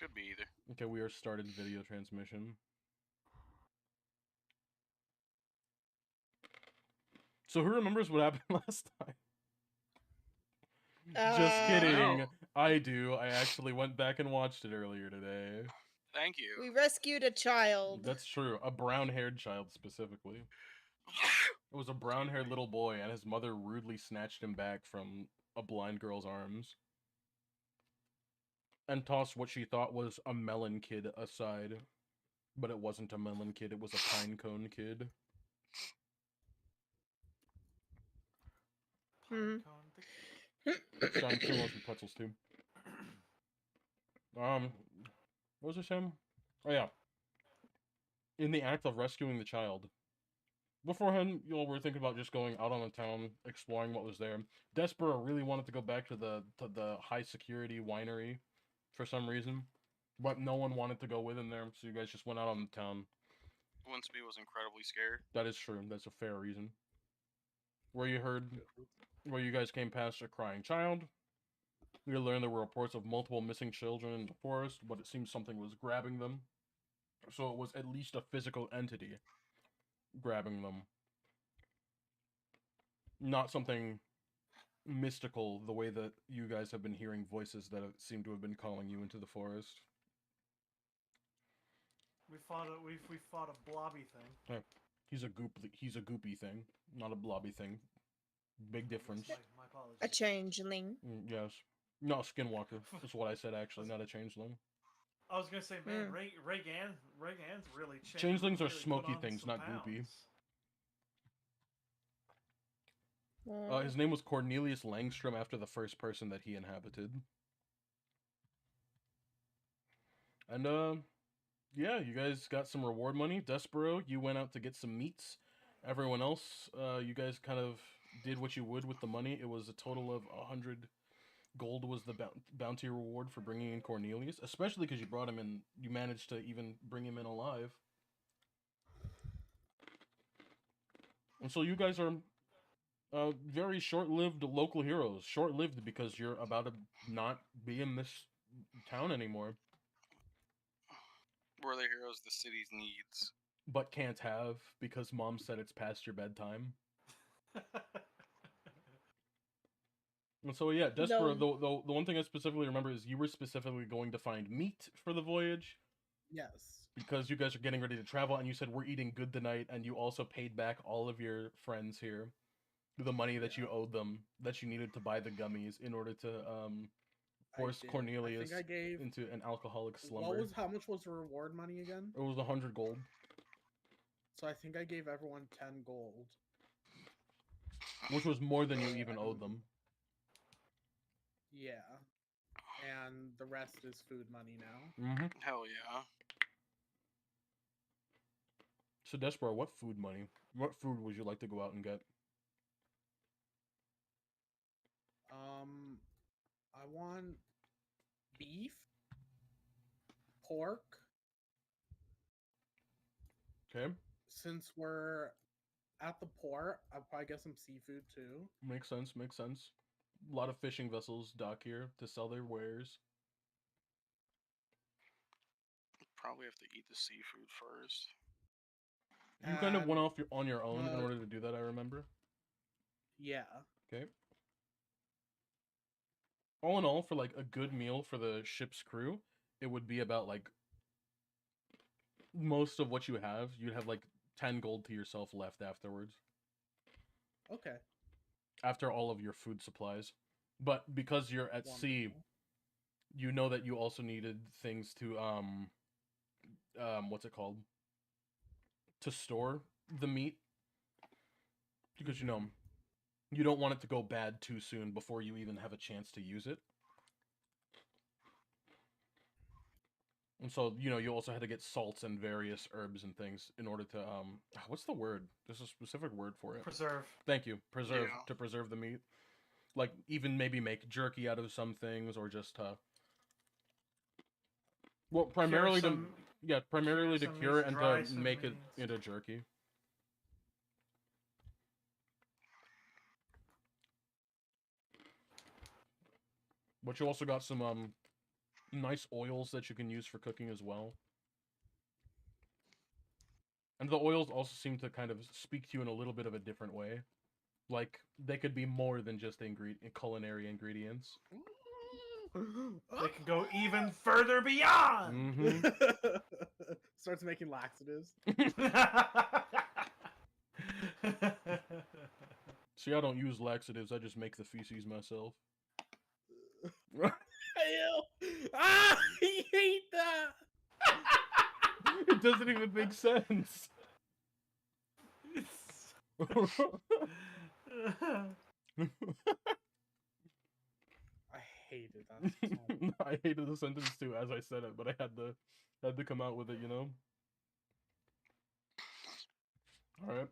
Could be either. Okay, we are started video transmission. So who remembers what happened last time? Just kidding. No. I do. I actually went back and watched it earlier today. Thank you. We rescued a child. That's true. A brown-haired child, specifically. It was a brown-haired little boy, and his mother rudely snatched him back from a blind girl's arms. And tossed what she thought was a melon kid aside. But it wasn't a melon kid, it was a pine cone kid. Pine cone. John King wants some pretzels too. What was I saying? Oh yeah. In the act of rescuing the child. Beforehand, you know, we were thinking about just going out on the town, exploring what was there. Despero really wanted to go back to the high security winery for some reason. But no one wanted to go with him there, so you guys just went out on the town. Winsby was incredibly scared. That is true. That's a fair reason. Where you guys came past a crying child. We learned there were reports of multiple missing children in the forest, but it seems something was grabbing them. So it was at least a physical entity grabbing them. Not something mystical, the way that you guys have been hearing voices that seem to have been calling you into the forest. We fought a blobby thing. Yeah. He's a goopy thing, not a blobby thing. Big difference. My apologies. A changeling. Yes. No, skinwalker. That's what I said, actually, not a changeling. I was gonna say, man, Reagan's really changed. Changelings are really smoky put on things, some not goopy. pounds. His name was Cornelius Langstrom after the first person that he inhabited. And, yeah, you guys got some reward money. Despero, you went out to get some meats. Everyone else, you guys kind of did what you would with the money. It was a total of 100 gold was the bounty reward for bringing in Cornelius, especially because you brought him in. You managed to even bring him in alive. And so you guys are very short-lived local heroes. Short-lived because you're about to not be in this town anymore. We're the heroes the city needs. But can't have because mom said it's past your bedtime. And so yeah, Despero, the one thing I specifically remember is you were specifically going to find meat for the voyage. Yes. Because you guys are getting ready to travel, and you said we're eating good tonight, and you also paid back all of your friends here the money that you owed them, that you needed to buy the gummies in order to force Cornelius into an alcoholic slumber. How much was the reward money again? It was 100 gold. So I think I gave everyone 10 gold. Which was more than you even owed them. Yeah. And the rest is food money now. Mm-hmm. Hell yeah. So Despero, what food money? What food would you like to go out and get? I want beef, pork. Okay. Since we're at the port, I'll probably get some seafood too. Makes sense, makes sense. A lot of fishing vessels dock here to sell their wares. Probably have to eat the seafood first. You kind of went off on your own in order to do that, I remember. Yeah. Okay. All in all, for like a good meal for the ship's crew, it would be about like most of what you have. You'd have like 10 gold to yourself left afterwards. Okay. After all of your food supplies. But because you're at sea, you know that you also needed things to what's it called? To store the meat. Because you know, you don't want it to go bad too soon before you even have a chance to use it. And so, you know, you also had to get salts and various herbs and things in order to, what's the word? There's a specific word for it. Preserve. Thank you. Preserve, Yeah. to preserve the meat. Like, even maybe make jerky out of some things, or just, well, primarily primarily to cure it and to make it into jerky. But you also got some nice oils that you can use for cooking as well. And the oils also seem to kind of speak to you in a little bit of a different way. Like, they could be more than just culinary ingredients. They can go even further beyond. Mm-hmm. Starts making laxatives. See, I don't use laxatives, I just make the feces myself. Ew. Ah, I hate that. It doesn't even make sense. I hated that. So much. I hated the sentence too as I said it, but I had to come out with it, you know? Alright.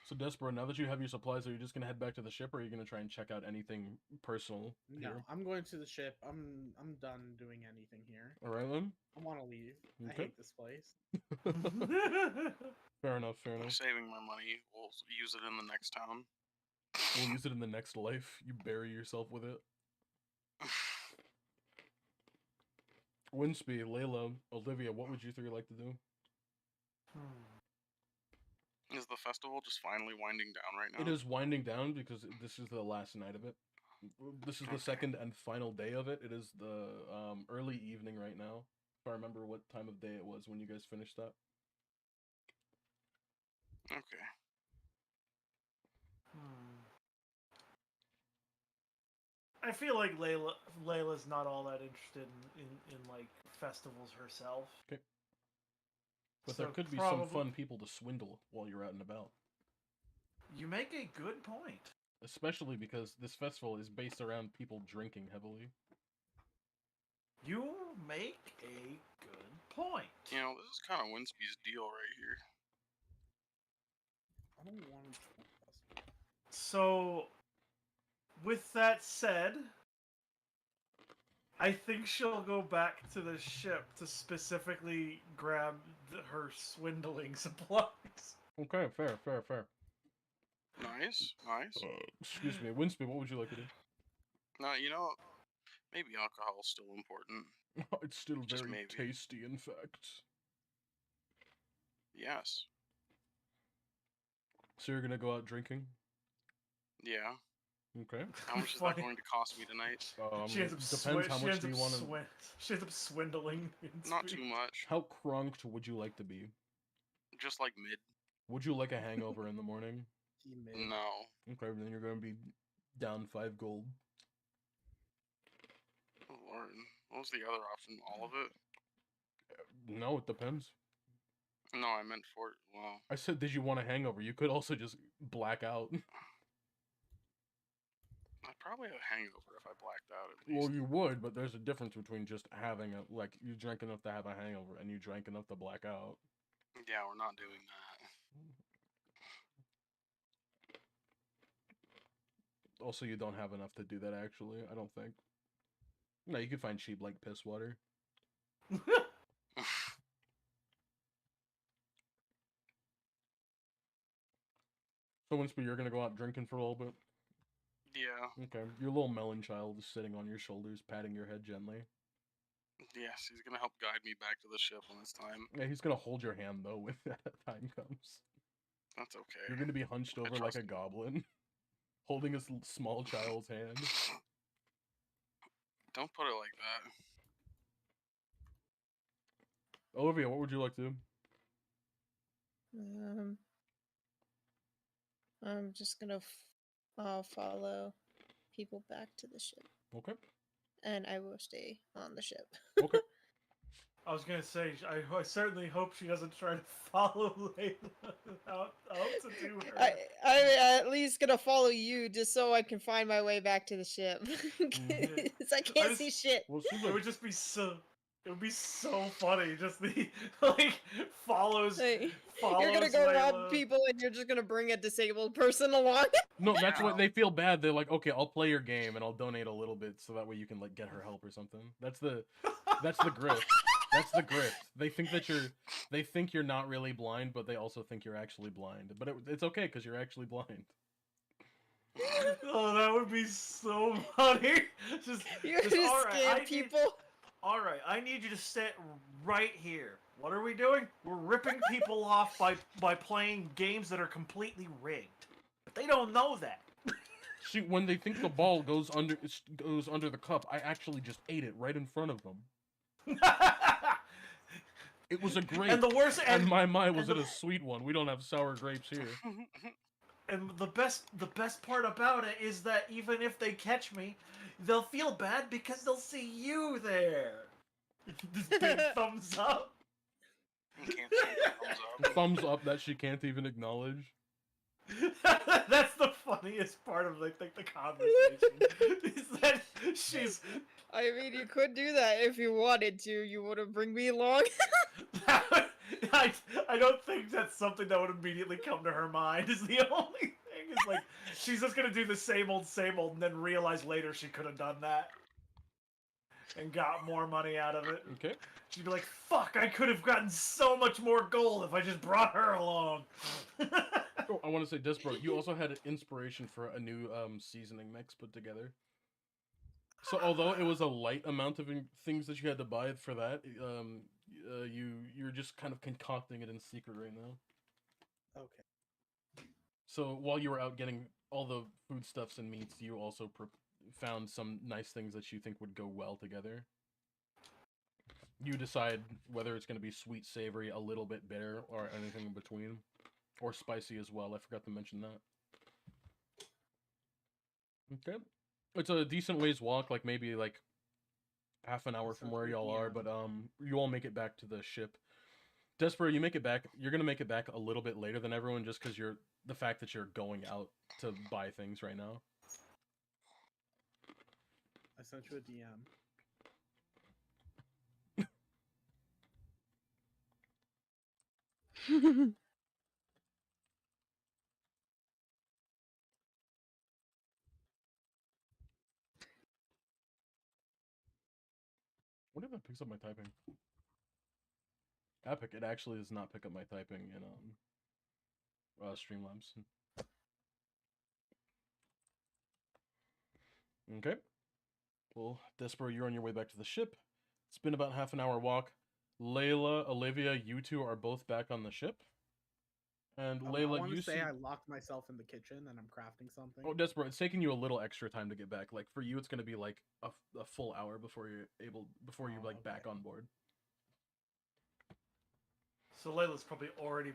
So Despero, now that you have your supplies, are you just gonna head back to the ship, or are you gonna try and check out anything personal No, here? I'm going to the ship. I'm done doing anything here. Alright then. I want to leave. I Okay. hate this place. Fair enough, fair I'm enough. saving my money. We'll use it in the next town. We'll use it in the next life. You bury yourself with it. Winsby, Layla, Olivia, what would you three like to do? Is the festival just finally winding down right now? It is winding down because this is the last night of it. This is the Okay. second and final day of it. It is the early evening right now. If I remember what time of day it was when you guys finished that. Okay. I feel like Layla's not all that interested in like festivals herself. But there So could be some probably- fun people to swindle while you're out and about. You make a good point. Especially because this festival is based around people drinking heavily. You make a good point. You know, this is kind of Winsby's deal right here. I don't want to join the festival. So, with that said, I think she'll go back to the ship to specifically grab her swindling supplies. Okay, fair. Nice, nice. Excuse me, Winsby, what would you like to do? Now, you know, maybe alcohol's still important. It's still Just very maybe. tasty, in fact. Yes. So you're gonna go out drinking? Yeah. Okay. How much is that Funny. going to cost me tonight? She ends up Depends how much do you want to. She ends up swindling. Not too much. How crunked would you like to be? Just like mid. Would you like a hangover in the morning? He made. No. Okay, then you're gonna be down 5 gold. Oh, Lord. What was the other option? All of it? No, it depends. No, I meant for well. I said, did you want a hangover? You could also just black out. I'd probably have a hangover if I blacked out at Well, least. you would, but there's a difference between just having a like you drank enough to have a hangover and you drank enough to black out. Yeah, we're not doing that. Also, you don't have enough to do that. Actually, I don't think. No, you could find cheap like piss water. So, Winsby, you're gonna go out drinking for a little bit. Yeah. Okay, your little melon child is sitting on your shoulders, patting your head gently. Yes, he's gonna help guide me back to the ship when it's time. Yeah, he's gonna hold your hand though when that time comes. That's okay. You're gonna be hunched over like trust a him. goblin, holding a small child's hand. Don't put it like that. Olivia, what would you like to do? I'm just gonna follow people back to the ship, Okay. and I will stay on the ship. Okay. I was gonna say, I certainly hope she doesn't try to follow Layla out to do her. I'm at least gonna follow you just so I can find my way back to the ship. 'Cause I can't just- see shit. Well, it seems It like would just be so. It would be so funny. Just the like follows. Like, follows you're gonna go rob Layla. people and you're just gonna bring a disabled person along. no. That's Yeah. what they feel bad. They're like, okay, I'll play your game and I'll donate a little bit so that way you can like get her help or something. That's the grift. That's the grift. They think you're not really blind, but they also think you're actually blind. But it's okay because you're actually blind. Oh, that would be so funny. Just, You're just, gonna "Alright, scam I need- people. All right, I need you to sit right here. What are we doing? We're ripping people off by playing games that are completely rigged. But they don't know that. See, when they think the ball goes under the cup, I actually just ate it right in front of them. It was a grape, And the worst, and my was it a sweet one. We don't have sour grapes here. And the best part about it is that even if they catch me, they'll feel bad because they'll see you there. This big thumbs up. You can't see the thumbs up. Thumbs up that she can't even acknowledge. That's the funniest part of the conversation. Is that she's. I mean, you could do that if you wanted to. You want to bring me along? I don't think that's something that would immediately come to her mind. Is the only thing. Is like she's just gonna do the same old, and then realize later she could have done that and got more money out of it. Okay. She'd be like, "Fuck! I could have gotten so much more gold if I just brought her along." Oh, I want to say, Despero, you also had an inspiration for a new seasoning mix put together. So although it was a light amount of things that you had to buy for that, you're just kind of concocting it in secret right now. Okay. So while you were out getting all the foodstuffs and meats, you also found some nice things that you think would go well together. You decide whether it's going to be sweet, savory, a little bit bitter, or anything in between. Or spicy as well, I forgot to mention that. Okay. It's a decent ways walk, like maybe like half an hour from where y'all are, but you all make it back to the ship. Despero, you make it back. You're gonna make it back a little bit later than everyone, just because the fact that you're going out to buy things right now. I sent you a DM. What if it picks up my typing? Epic, it actually does not pick up my typing in Streamlabs. Okay. Well, Despero, you're on your way back to the ship. It's been about half an hour walk. Layla, Olivia, you two are both back on the ship. And Layla, I want you to say see... I locked myself in the kitchen and I'm crafting something. Oh, Despero, it's taking you a little extra time to get back. Like, for you, it's going to be like a full hour before you're Okay. back on board. So Layla's probably already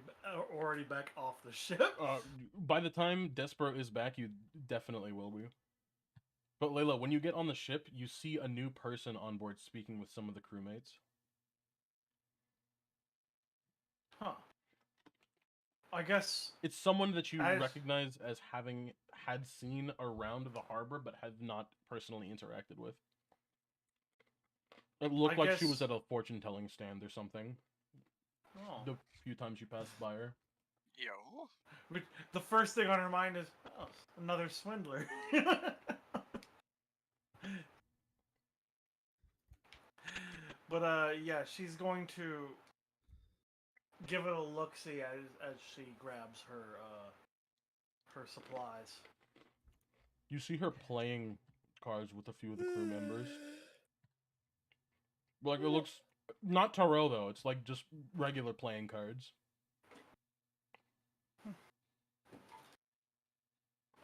back off the ship. By the time Despero is back, you definitely will be. But Layla, when you get on the ship, you see a new person on board speaking with some of the crewmates. Huh. I guess it's someone that you recognize as having had seen around the harbor, but had not personally interacted with. It looked like she was at a fortune-telling stand or something. Oh. The few times you passed by her. Yo. The first thing on her mind is, oh, another swindler. But yeah, she's going to give it a look-see as she grabs her supplies. You see her playing cards with a few of the crew members. Like, it looks... Not tarot, though. It's like just regular playing cards.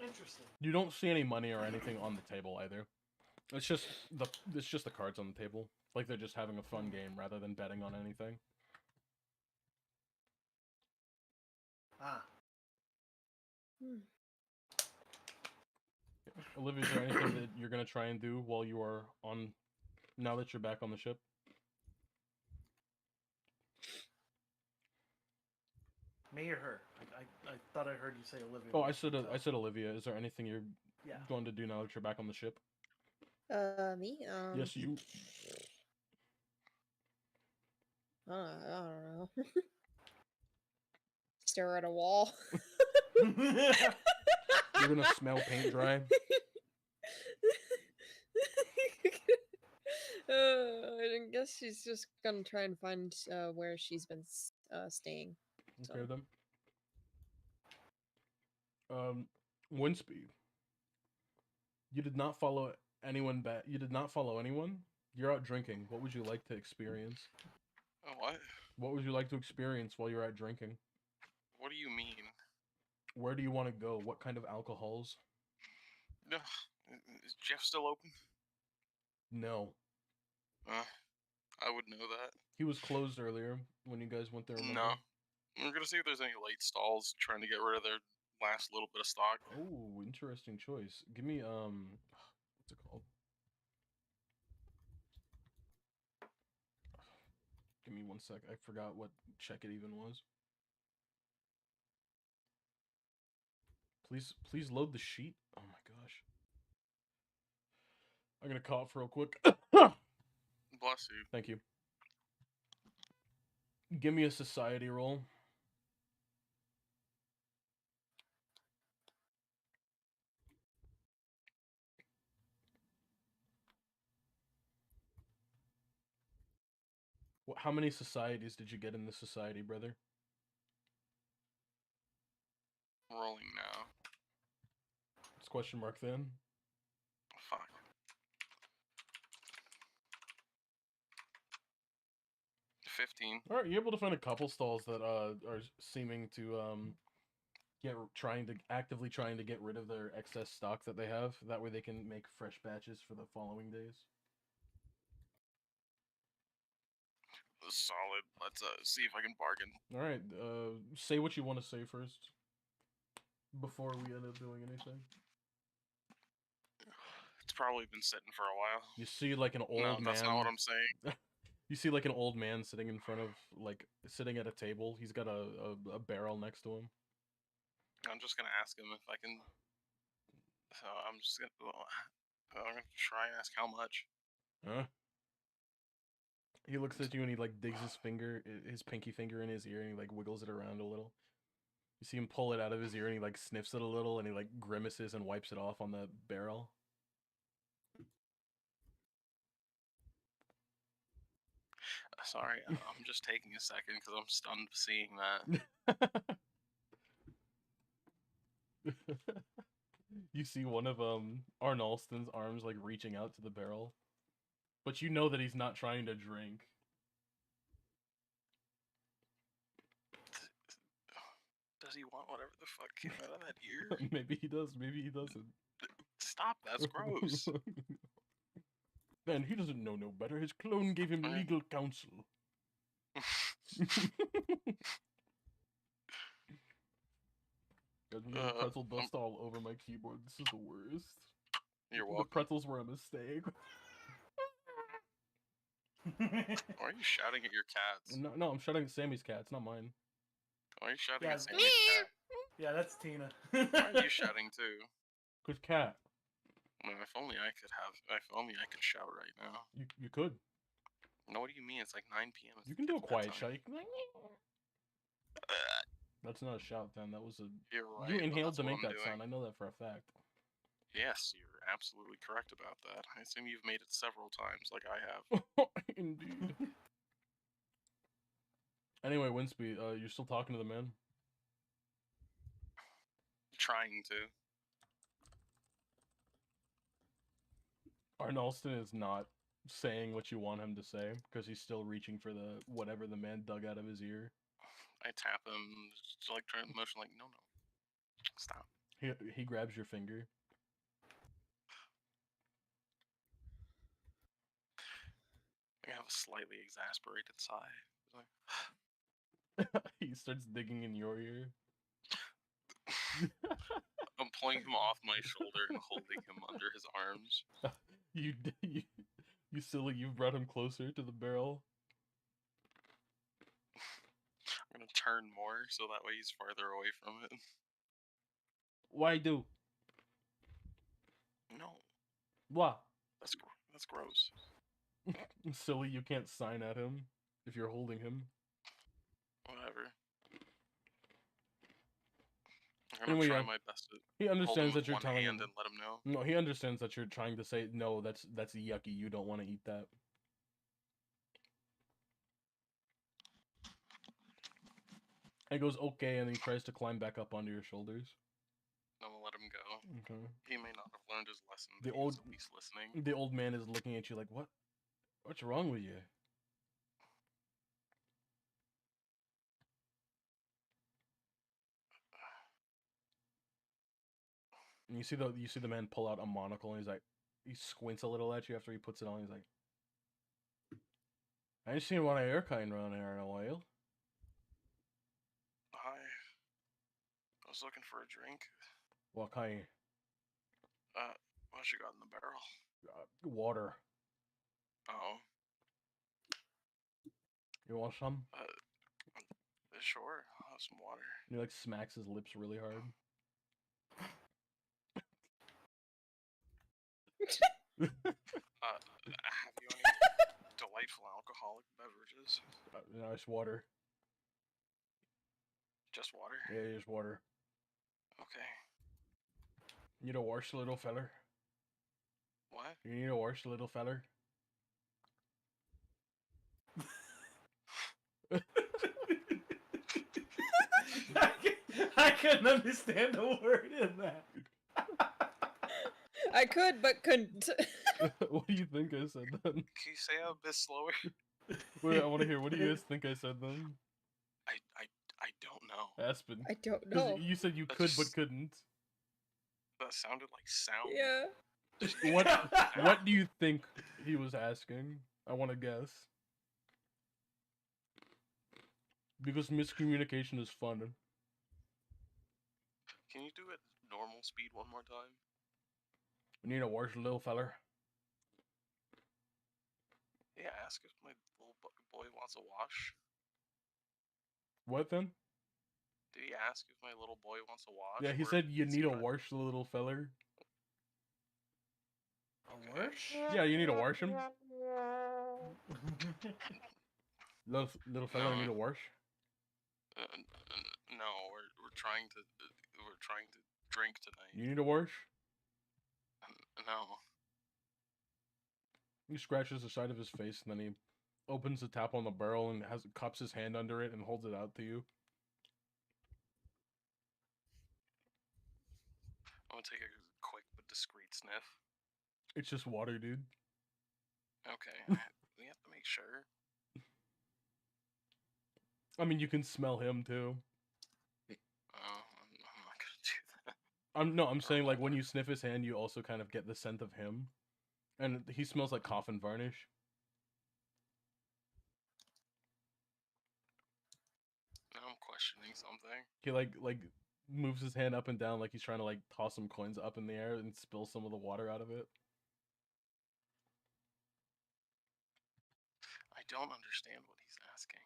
Interesting. You don't see any money or anything on the table, either. It's just the cards on the table. Like they're just having a fun game rather than betting on anything. Ah. Olivia, is there anything that you're gonna try and do while you are on... Now that you're back on the ship? Me or her? I thought I heard you say Olivia. Oh, I said Olivia. Is there anything you're going to do now that you're back on the ship? Me? Yes, you. I don't know. Stare at a wall. You're gonna smell paint dry. I guess she's just gonna try and find where she's been staying. Okay, then. Windspeed. You did not follow anyone back. You did not follow anyone. You're out drinking. What would you like to experience? What? What would you like to experience while you're out drinking? What do you mean? Where do you want to go? What kind of alcohols? No. Is Jeff still open? No. I would know that. He was closed earlier when you guys went there, remember? No. We're gonna see if there's any late stalls trying to get rid of their last little bit of stock. Oh, interesting choice. Give me, what's it called? Give me 1 sec. I forgot what check it even was. Please load the sheet. Oh my gosh. I'm gonna cough real quick. Bless you. Thank you. Give me a society roll. How many societies did you get in this society, brother? Rolling now. It's question mark then. Fuck. 15. All right, you're able to find a couple stalls that are seeming to actively trying to get rid of their excess stock that they have. That way they can make fresh batches for the following days. Solid. Let's see if I can bargain. All right, say what you want to say first before we end up doing anything. It's probably been sitting for a while. You see like an old No, man. that's not what I'm saying. You see like an old man sitting in front of sitting at a table. He's got a barrel next to him. I'm just gonna ask him if I can. So I'm just gonna. I'm gonna try and ask how much. Huh? He looks at you and he like digs his pinky finger in his ear and he like wiggles it around a little. You see him pull it out of his ear and he like sniffs it a little and he like grimaces and wipes it off on the barrel. Sorry, I'm just taking a second because I'm stunned seeing that. You see one of Arnalston's arms like reaching out to the barrel, but you know that he's not trying to drink. Does he want whatever the fuck came out of that ear? Maybe he does, maybe he doesn't. Stop, that's gross. Man, he doesn't know no better. His clone gave him legal counsel. Pretzel dust all over my keyboard. This is the worst. You're welcome. The pretzels were a mistake. Why are you shouting at your cats? No, I'm shouting at Sammy's cat. It's not mine. Why are you shouting Yeah, at Sammy's cat? Yeah, that's Tina. Why are you shouting too? Cause cat. Man, if only I could shout right now. You could. No, what do you mean? It's like 9 p.m. You can do a quiet shout. bedtime. That's not a shout, then. That was a. You're right. You but inhaled that's to what make I'm that doing. sound. I know that for a fact. Yes, you're absolutely correct about that. I assume you've made it several times, like I have. Indeed. Anyway, Winsby, you're still talking to the man? Trying to. Arnalston is not saying what you want him to say because he's still reaching for the whatever the man dug out of his ear. I tap him, just like trying to motion, like, no, stop. He grabs your finger. I have a slightly exasperated sigh. Like, He starts digging in your ear. I'm pulling him off my shoulder and holding him under his arms. You silly! You've brought him closer to the barrel. I'm gonna turn more so that way he's farther away from it. Why do? No, What? that's gross. Silly! You can't sign at him if you're holding him. Whatever. I'm gonna Anyway, try yeah. my best to He hold him understands with that you're one telling hand him. and let him know. No, he understands that you're trying to say no. That's yucky. You don't want to eat that. He goes okay, and he tries to climb back up onto your shoulders. I'm gonna let him go. Okay. He may not have learned his lesson, The but old- he's at least listening. The old man is looking at you like, what? What's wrong with you? And you see the man pull out a monocle, and he's like, he squints a little at you after he puts it on. He's like, I ain't seen one of your kind around here in a while. Hi. I was looking for a drink. What kind? What you got in the barrel? Water. Oh. You want some? Sure. I'll have some water. And he like smacks his lips really hard. Have you any delightful alcoholic beverages? Nice water. Just water? Yeah, just water. Okay. You need to wash, little feller. What? You need to wash, little feller. I couldn't understand a word in that. I could, but couldn't. What do you think I said then? Can you say it a bit slower? Wait, I want to hear. What do you guys think I said then? I don't know. Aspen. I don't 'Cause know. you said you That's could but just- couldn't. That sounded like sound. Yeah. What do you think he was asking? I want to guess. Because miscommunication is fun. Can you do it normal speed one more time? You need to wash, little feller. Yeah, ask if my little boy wants a wash. What then? Did he ask if my little boy wants a wash? Yeah, he or said you is he need to trying- wash, little feller. A worse? Yeah, you need to wash him. Little fella, you need to wash. No, we're trying to drink tonight. You need to wash. No. He scratches the side of his face and then he opens the tap on the barrel and cups his hand under it and holds it out to you. I'm gonna take a quick but discreet sniff. It's just water, dude. Okay, we have to make sure. I mean, you can smell him too. I'm not gonna do that. I'm saying like when you sniff his hand, you also kind of get the scent of him, and he smells like coffin varnish. Now I'm questioning something. He like moves his hand up and down like he's trying to like toss some coins up in the air and spill some of the water out of it. I don't understand what he's asking.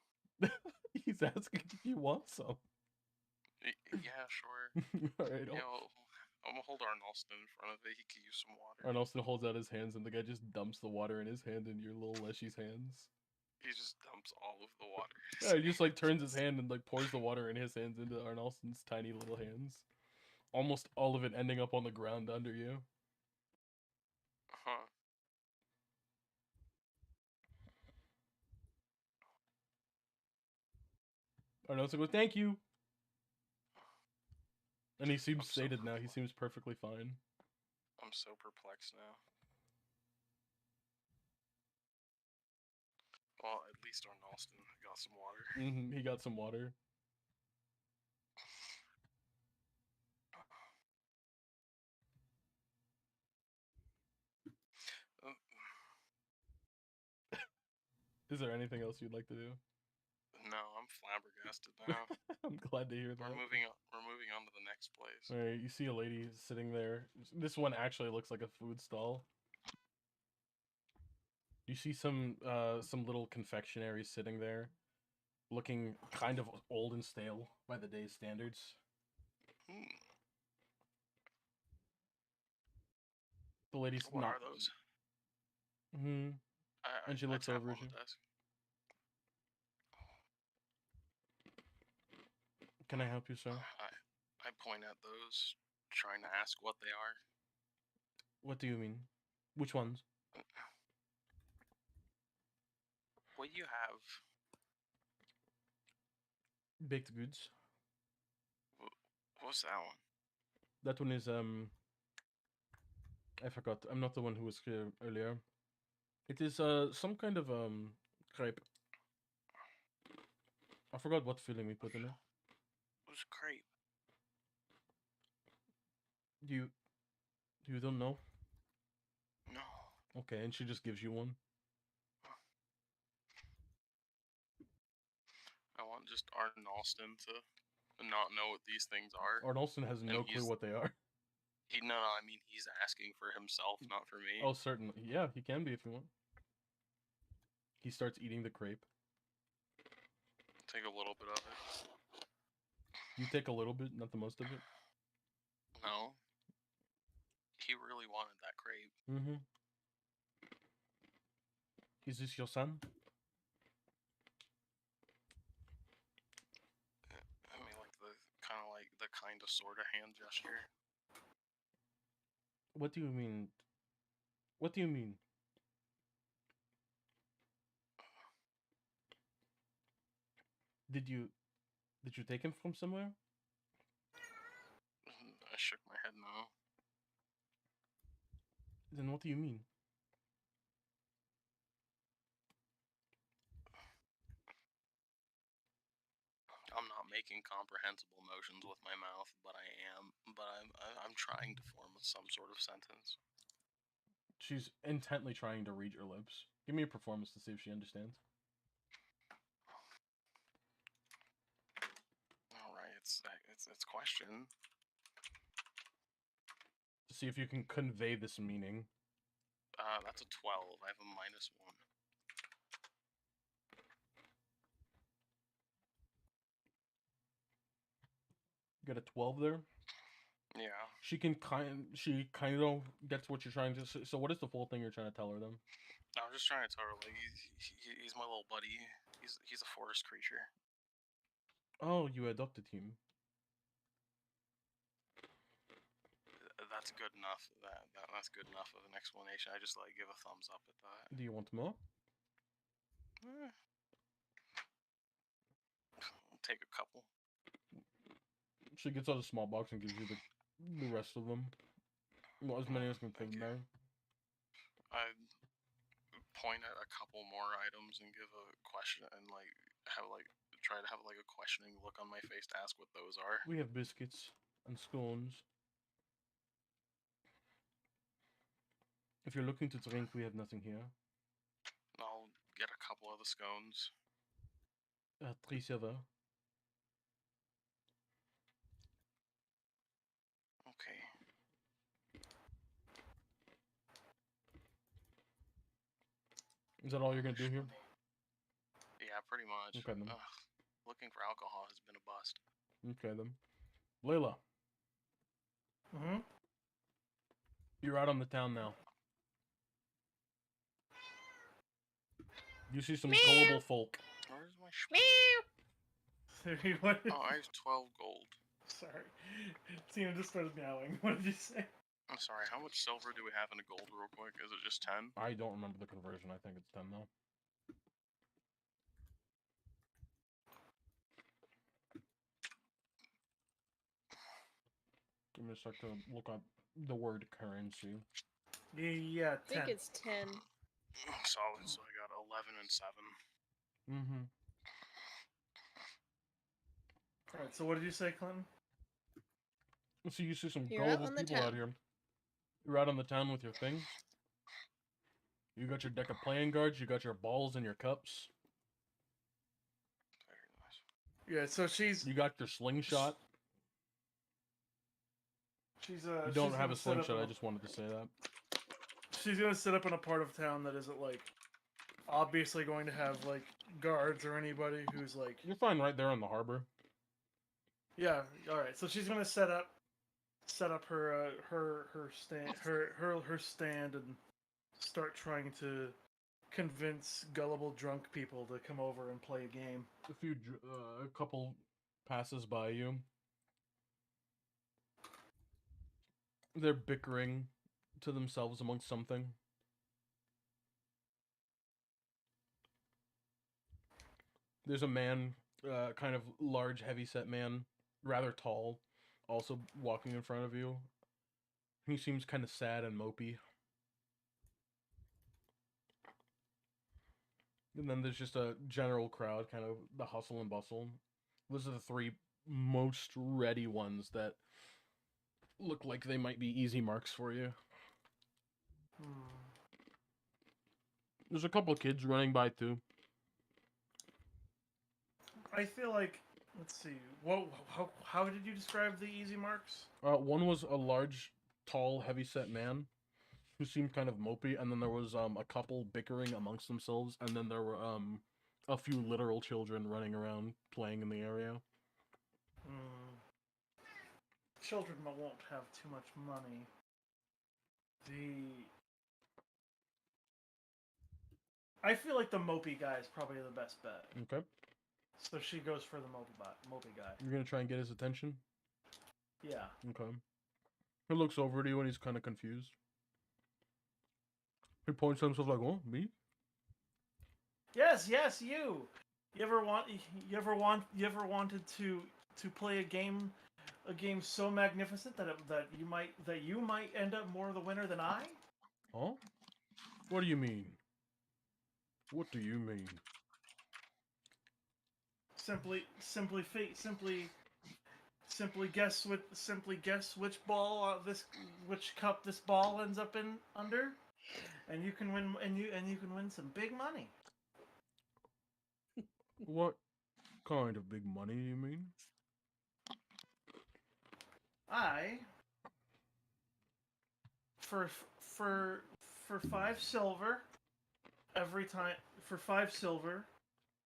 He's asking if you want some. Yeah, sure. Alright, Yeah, well, I'm gonna hold Arnolston in front of it. He could use some water. Arnolston holds out his hands and the guy just dumps the water in his hand in your little Leshy's hands. He just dumps all of the water. Yeah, he just like turns his hand and like pours the water in his hands into Arnolston's tiny little hands. Almost all of it ending up on the ground under you. Huh. Arnolston goes, "Thank you." And he I'm seems so sated now. He perplexed. seems perfectly fine. I'm so perplexed now. Well, at least Arnolston got some water. He got some water. Is there anything else you'd like to do? No, I'm flabbergasted now. I'm glad to hear that. We're moving on to the next place. Alright, you see a lady sitting there. This one actually looks like a food stall. You see some little confectionery sitting there, looking kind of old and stale by the day's standards. Hmm. The lady's What not. are those? And she I looks tap over on at you. the desk. Can I help you, sir? I point at those, trying to ask what they are. What do you mean? Which ones? What do you have? Baked goods. What's that one? That one is I forgot. I'm not the one who was here earlier. It is some kind of crepe. I forgot what filling we put in it. Who's crepe? You don't know? No. Okay, and she just gives you one. I want just Arden Alston to not know what these things are. Arnolson has no clue what they are. No, I mean he's asking for himself, not for me. Oh, certainly. Yeah, he can be if you want. He starts eating the crepe. Take a little bit of it. You take a little bit, not the most of it. No. He really wanted that crepe. Mm-hmm. Is this your son? I mean, like the kind of sort of hand gesture. What do you mean? What do you mean? Did you take him from somewhere? I shook my head no. Then what do you mean? I'm not making comprehensible motions with my mouth, but I'm trying to form some sort of sentence. She's intently trying to read your lips. Give me a performance to see if she understands. All right, it's question. To see if you can convey this meaning. That's a 12. I have a -1. You got a 12 there? Yeah. She kind of gets what you're trying to say. So what is the full thing you're trying to tell her then? I'm just trying to tell her like he's my little buddy. He's a forest creature. Oh, you adopted him. That's good enough. That's good enough of an explanation. I just like give a thumbs up at that. Do you want more? I'll take a couple. She gets out a small box and gives you the rest of them. Well, as many as can fit in there. I point at a couple more items and give a question and try to have a questioning look on my face to ask what those are. We have biscuits and scones. If you're looking to drink, we have nothing here. I'll get a couple of the scones. 3 silver. Okay. Is that all you're gonna do here? Yeah, pretty much. Okay, then. Looking for alcohol has been a bust. Okay, then. Layla. Mm-hmm. You're out on the town now. You see some gullible folk. Where's my What? Oh, I have 12 gold. Sorry. Tina just started meowing. What did you say? I'm sorry, how much silver do we have in a gold real quick? Is it just 10? I don't remember the conversion. I think it's 10 though. I'm gonna start to look up the word currency. Yeah, I 10. think it's 10. Solid, so I got 11 and 7. Mm-hmm. Alright, so what did you say, Clinton? So you see some You're out gullible on the people out town. here. You're out on the town with your things. You got your deck of playing cards, you got your balls and your cups. Very nice. Yeah, so she's... You got your slingshot. She's You don't have a slingshot, I just wanted to say that. She's gonna sit up in a part of town that isn't, like, obviously going to have, like, guards or anybody who's, like... You're fine right there in the harbor. Yeah, alright, so she's gonna set up her stand and start trying to convince gullible drunk people to come over and play a game. A couple passes by you. They're bickering to themselves amongst something. There's a man, kind of large, heavy-set man, rather tall, also walking in front of you. He seems kind of sad and mopey. And then there's just a general crowd, kind of the hustle and bustle. Those are the three most ready ones that look like they might be easy marks for you. There's a couple of kids running by too. I feel like, let's see, how did you describe the easy marks? One was a large, tall, heavy-set man who seemed kind of mopey, and then there was a couple bickering amongst themselves, and then there were a few literal children running around playing in the area. Children won't have too much money. I feel like the mopey guy is probably the best bet. Okay. So she goes for the mopey guy. You're gonna try and get his attention? Yeah. Okay. He looks over to you and he's kind of confused. He points to himself like, "Oh, me?" Yes, you. You ever wanted to play a game so magnificent that you might end up more the winner than I? Huh? What do you mean? What do you mean? Simply guess which which cup this ball ends up in under, and you can win you can win some big money. What kind of big money do you mean? For 5 silver every time, for 5 silver,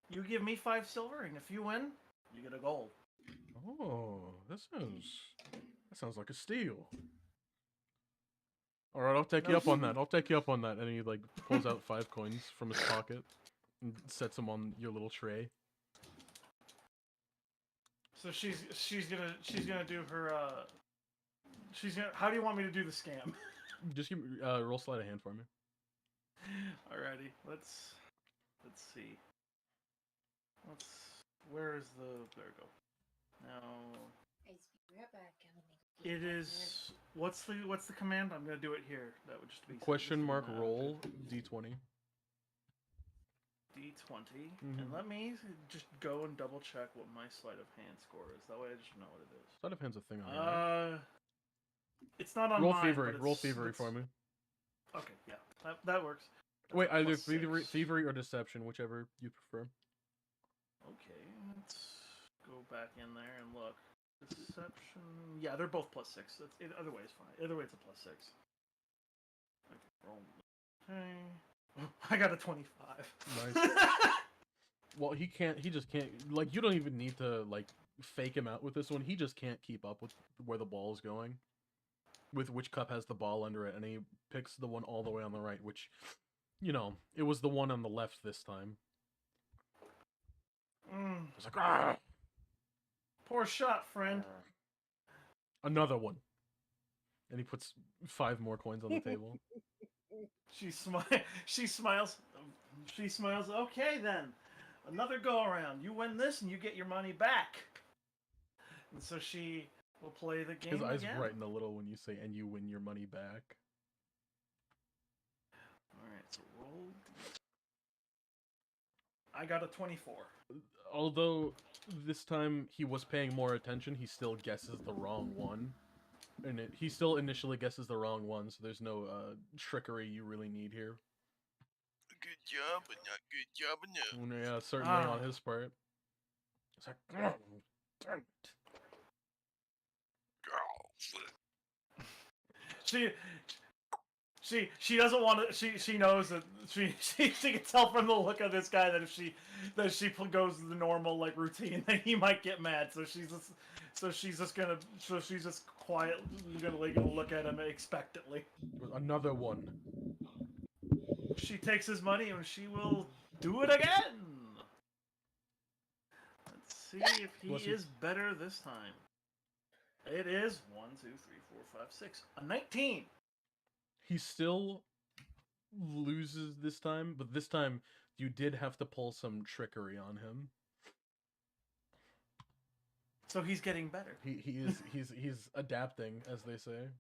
you give me 5 silver, and if you win, you get a gold. Oh, that sounds like a steal. All right, I'll take you up on that. I'll take you up on that. And he like pulls out 5 coins from his pocket and sets them on your little tray. So she's gonna do her how do you want me to do the scam? Just give me roll sleight of hand for me. Alrighty, let's see. Where is there we go. Now it is what's the command? I'm gonna do it here. That would just be Question mark roll d20. D20, Mhm. and let me just go and double check what my sleight of hand score is. That way I just know what it is. Sleight of hand's a thing on here. It's not on Roll mine. thievery. But Roll thievery for me. Okay, yeah, that works. Wait, either Plus 6. thievery or deception, whichever you prefer. Okay, let's go back in there and look. Deception. Yeah, they're both plus 6. Either way is fine. Either way, it's a plus 6. Okay, roll. Okay. I got a 25. Nice. Well, he just can't. Like, you don't even need to like fake him out with this one. He just can't keep up with where the ball is going, with which cup has the ball under it, and he picks the one all the way on the right, which, you know, it was the one on the left this time. It's like, ah! Poor shot, friend. Another one. And he puts 5 more coins on the table. She smiles. She smiles. Okay, then. Another go around. You win this, and you get your money back. And so she will play the game His eyes again. brighten a little when you say, "And you win your money back." All right, so roll. I got a 24. Although this time he was paying more attention, he still guesses the wrong one. And he still initially guesses the wrong one, so there's no trickery you really need here. Good job, but not good job enough. Yeah, certainly on his part. It's like, oh, darn it. She doesn't want to. She knows that she can tell from the look of this guy that if she goes the normal like routine, that he might get mad. So she's just quietly gonna look at him expectantly. Another one. She takes his money and she will do it again. Let's see if he is better this time. It is 1, 2, 3, 4, 5, 6. A 19. He still loses this time, but this time you did have to pull some trickery on him. So he's getting better. He's adapting, as they say.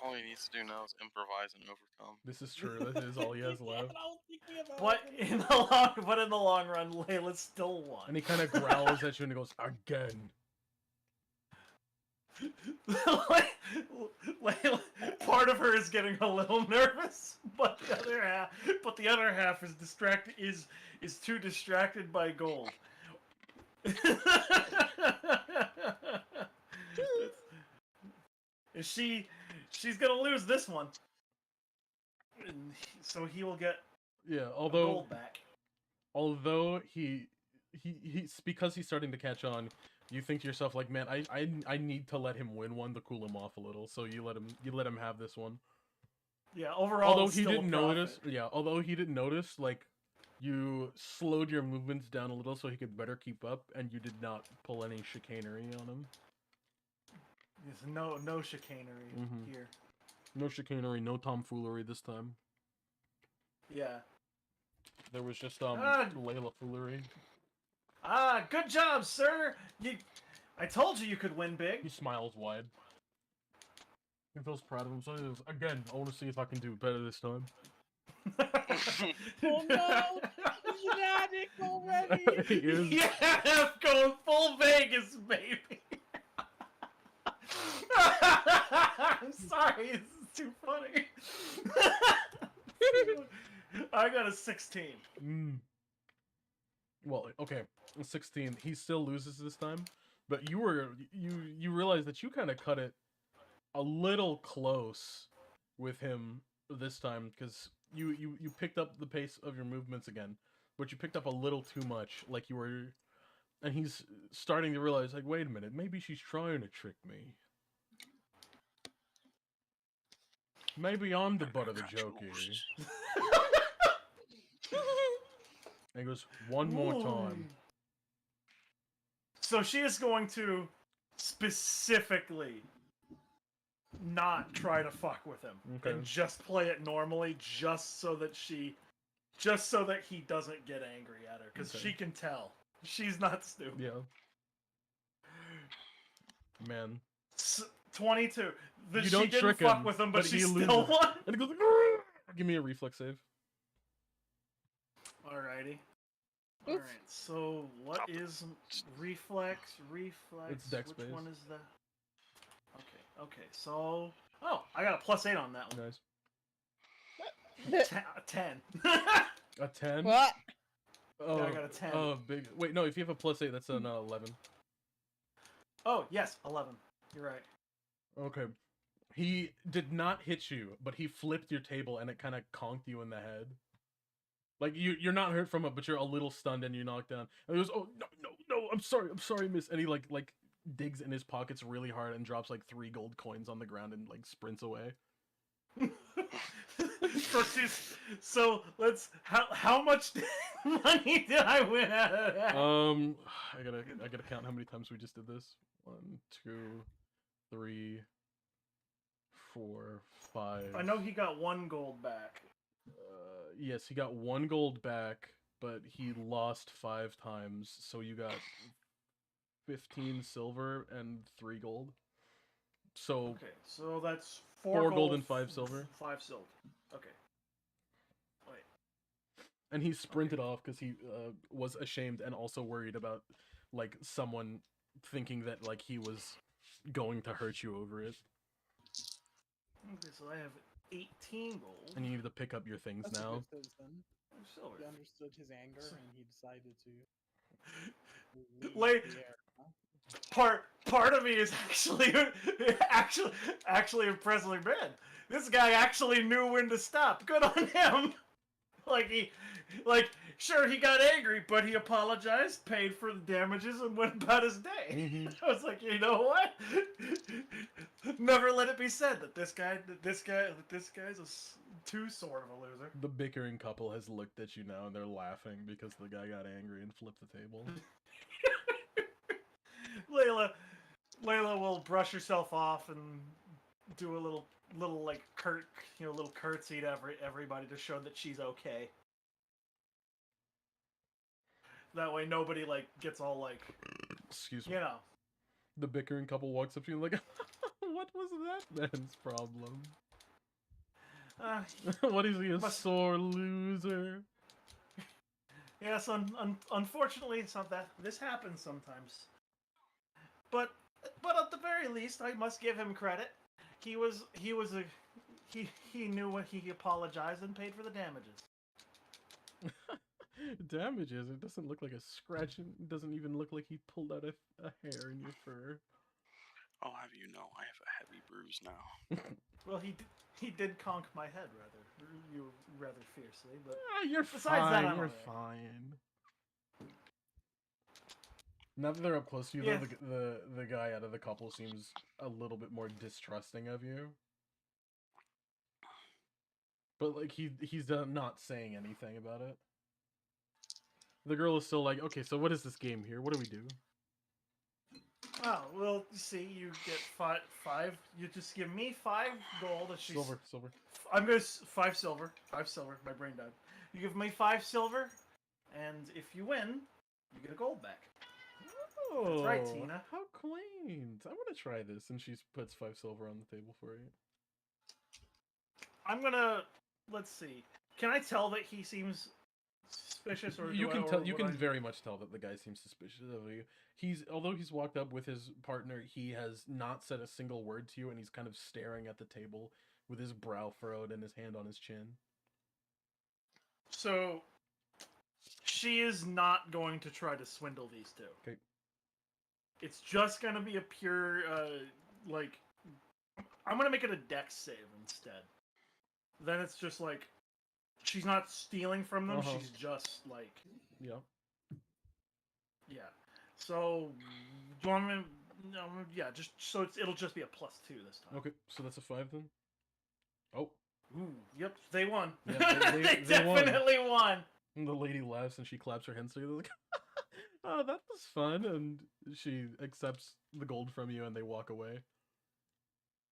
All he needs to do now is improvise and overcome. This is true. This is all he has left. But in the long run, Layla still won. And he kind of growls at you and he goes, again. Layla, part of her is getting a little nervous, but the other half is distracted. Is too distracted by gold. She's gonna lose this one, and so he will get gold back. Although he's because he's starting to catch on, you think to yourself like, man, I need to let him win one to cool him off a little. So you let him have this one. Yeah, overall, although it's he still didn't a profit. notice, like you slowed your movements down a little so he could better keep up, and you did not pull any chicanery on him. There's no chicanery here. No chicanery, no tomfoolery this time. Yeah. There was just Layla foolery. Good job, sir. I told you could win big. He smiles wide. He feels proud of himself. He goes, again, I want to see if I can do better this time. Oh no! He's an addict already! He is. Yeah, going full Vegas, baby. I'm sorry, this is too funny. I got a 16. Well, okay, 16. He still loses this time, but you realize that you kind of cut it a little close with him this time because you picked up the pace of your movements again, but you picked up a little too much, like you were, and he's starting to realize, like, wait a minute, maybe she's trying to trick me. Maybe I'm the butt of the joke here. And he goes, one more time. So she is going to specifically not try to fuck with him and just play it normally, just so that he doesn't get angry at her, because she can tell she's not stupid. Yeah. Man. 22. You she don't didn't trick fuck him, with him, but she he still loses. won. And he goes, give me a reflex save. Alrighty. Alright, so what is reflex? It's dex Which based. one is the... Okay, so... Oh, I got a +8 on that one. Nice. 10. A 10? What? Oh, Yeah, I got a 10. Oh, big. Wait, no, if you have a +8, that's an 11. Oh, yes, 11. You're right. Okay. He did not hit you, but he flipped your table and it kind of conked you in the head. Like, you're not hurt from it, but you're a little stunned and you're knocked down. And he goes, oh, no, I'm sorry, miss. And he, like digs in his pockets really hard and drops, like, 3 gold coins on the ground and, like, sprints away. How much money did I win out of that? I gotta count how many times we just did this. 1, 2, 3, 4, 5. I know he got 1 gold back. Yes, he got 1 gold back, but he lost 5 times, so you got 15 silver and 3 gold. So okay, so that's 4 gold and 5 silver. 5 silver. Okay. Wait. And he sprinted off because he was ashamed and also worried about, like, someone thinking that, like, he was going to hurt you over it. Okay, so I have 18 gold. And you need to pick up your things That's now. a good citizen. Silver. He understood his anger and he decided to. Late. Part of me is actually impressively bad. This guy actually knew when to stop. Good on him. Sure, he got angry, but he apologized, paid for the damages, and went about his day. I was like, you know what? Never let it be said that this guy's too sort of a loser. The bickering couple has looked at you now and they're laughing because the guy got angry and flipped the table. Layla will brush herself off and do a little like little curtsy to everybody to show that she's okay. That way nobody gets all excuse me. You know. The bickering couple walks up to you like, What was that man's problem? Uh, What is he, a Must- sore loser? yes, unfortunately, it's not that. This happens sometimes. But at the very least, I must give him credit. He knew what he apologized and paid for the damages. Damages. It doesn't look like a scratch. It doesn't even look like he pulled out a hair in your fur. I'll have you know, I have a heavy bruise now. Well, he did conk my head rather fiercely, but You're besides fine. that, I'm You're alright. fine. Now that they're up close to you, Yeah. though, the guy out of the couple seems a little bit more distrusting of you. But like he's not saying anything about it. The girl is still like, okay, so what is this game here? What do we do? Oh, well, you see, you get five. You just give me 5 gold. And she's, Silver. I'm going to 5 silver. 5 silver. My brain died. You give me 5 silver, and if you win, you get a gold back. Oh, That's right, Tina. How quaint! I want to try this, and she puts 5 silver on the table for you. I'm gonna. Let's see. Can I tell that he seems suspicious, or You do can I, or tell. You would can I- very much tell that the guy seems suspicious of you. Although he's walked up with his partner, he has not said a single word to you, and he's kind of staring at the table with his brow furrowed and his hand on his chin. So, she is not going to try to swindle these two. Okay. It's just gonna be a pure, like, I'm gonna make it a dex save instead. Then it's just like, she's not stealing from them, Uh-huh. she's just like, Yeah. yeah. So, do you want me? No, yeah, just so it'll just be a +2 this time. Okay, so that's a 5 then. Oh, Ooh, yep, they won. Yeah, they they won. definitely won. and the lady laughs and she claps her hands together like, "Oh, that was fun!" And she accepts the gold from you, and they walk away.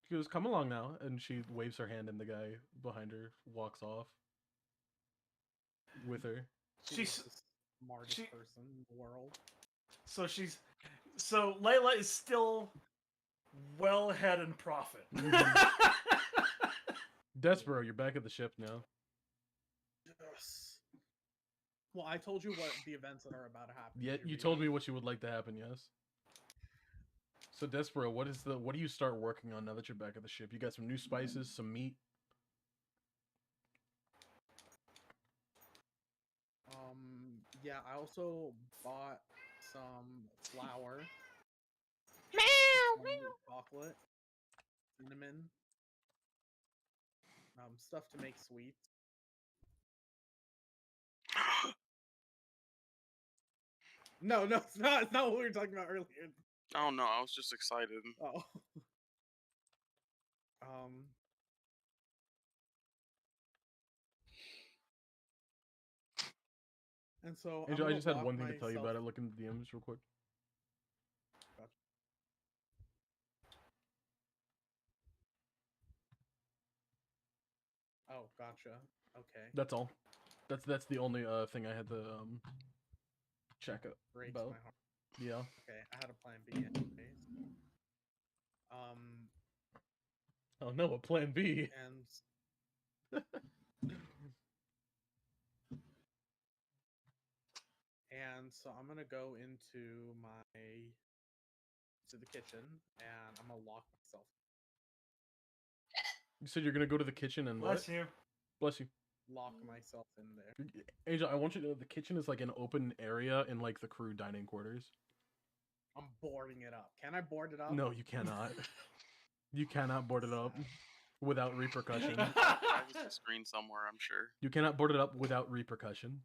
She goes, "Come along now," and she waves her hand, and the guy behind her walks off with her. She's the smartest she- person in the world. so Layla is still well ahead in profit. Despero, you're back at the ship now. Yes. Well, I told you what the events that are about to happen. Yet Did you read told it? me what you would like to happen. Yes. So Despero, what do you start working on now that you're back at the ship? You got some new spices, some meat. Yeah, I also bought some flour, some chocolate, cinnamon, stuff to make sweets. No, it's not. It's not what we were talking about earlier. Oh no, I was just excited. Oh. And so I'm Angel, I gonna just had lock one thing to tell you myself- about it. Look in the DMs real quick. Oh, gotcha. Okay. That's all. That's the only thing I had to check Breaks about. my heart. Yeah. Okay, I had a plan B anyways. Oh no, a plan B. And so I'm gonna go into the kitchen and I'm gonna lock myself. You said you're gonna go to the kitchen and Bless what? you. Bless you. Lock myself in there. Angel, I want you to know the kitchen is like an open area in like the crew dining quarters. I'm boarding it up. Can I board it up? No, you cannot. You cannot board it up without repercussion. Privacy screen somewhere, I'm sure. You cannot board it up without repercussion.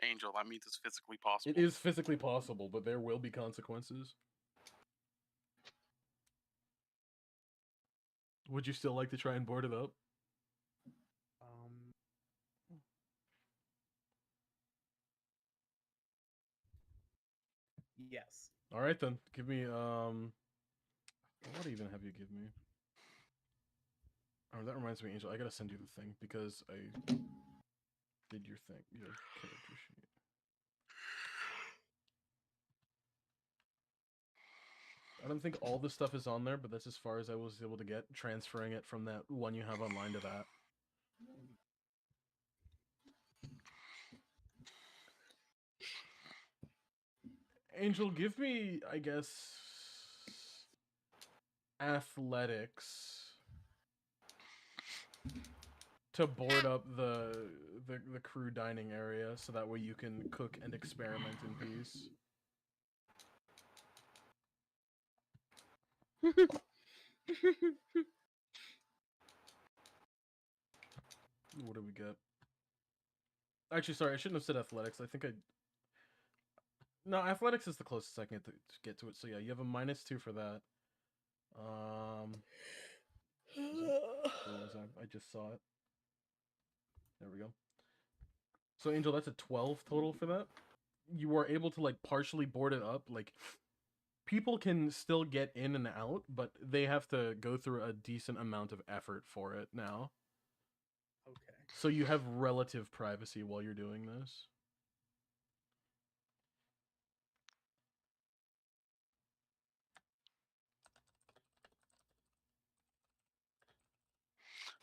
Angel, that means it's physically possible. It is physically possible, but there will be consequences. Would you still like to try and board it up? Yes. All right then. Give me what even have you give me? Oh, that reminds me, Angel. I gotta send you the thing because I did your thing, your character sheet. I don't think all this stuff is on there, but that's as far as I was able to get, transferring it from that one you have online to that. Angel, give me, I guess, athletics to board up the crew dining area, so that way you can cook and experiment in peace. What do we get? Actually, sorry, I shouldn't have said athletics. I think I... No, athletics is the closest I can get to it. So yeah, you have a -2 for that. Where was I? I just saw it. There we go. So Angel, that's a 12 total for that. You are able to like partially board it up. Like, people can still get in and out, but they have to go through a decent amount of effort for it now. Okay. So you have relative privacy while you're doing this.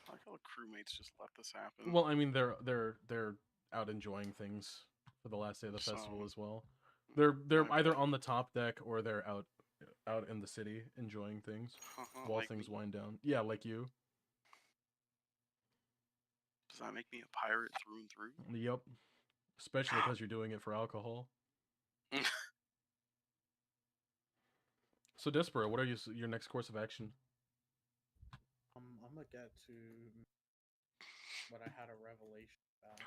I like how the crewmates just let this happen. Well, I mean, they're out enjoying things for the last day of the festival as well. They're either on the top deck or they're out in the city enjoying things while like things me. wind down. Yeah, like you. Does that make me a pirate through and through? Yep. Especially because you're doing it for alcohol. So, Despero, what are your next course of action? I'm gonna get to what I had a revelation about.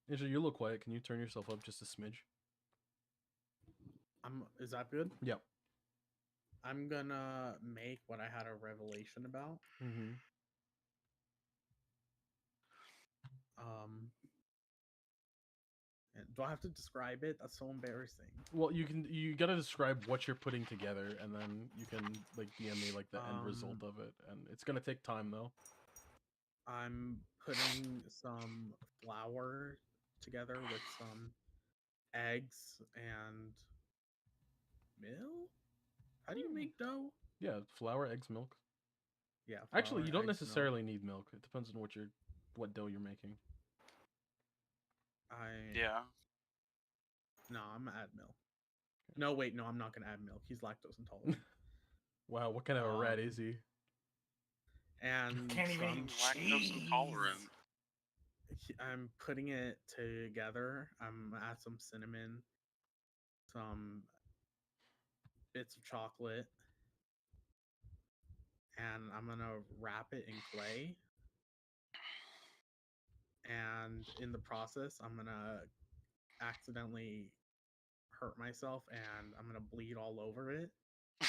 Angel, you're a little quiet. Can you turn yourself up just a smidge? Is that good? Yep. I'm gonna make what I had a revelation about. Mm-hmm. Do I have to describe it? That's so embarrassing. Well, you gotta describe what you're putting together, and then you can like DM me like the end result of it, and it's gonna take time though. I'm putting some flour together with some eggs and milk. How do you make dough? Yeah, flour, eggs, milk. Yeah. Actually, you flour, don't eggs, necessarily need milk. It depends on what dough you're making. Yeah. No, I'm gonna add milk. No, wait, no, I'm not gonna add milk. He's lactose intolerant. Wow, what kind of a rat is he? And Can't even some eat Lactose cheese. intolerant. I'm putting it together. I'm gonna add some cinnamon, some bits of chocolate, and I'm gonna wrap it in clay. And in the process, I'm gonna accidentally hurt myself, and I'm gonna bleed all over it.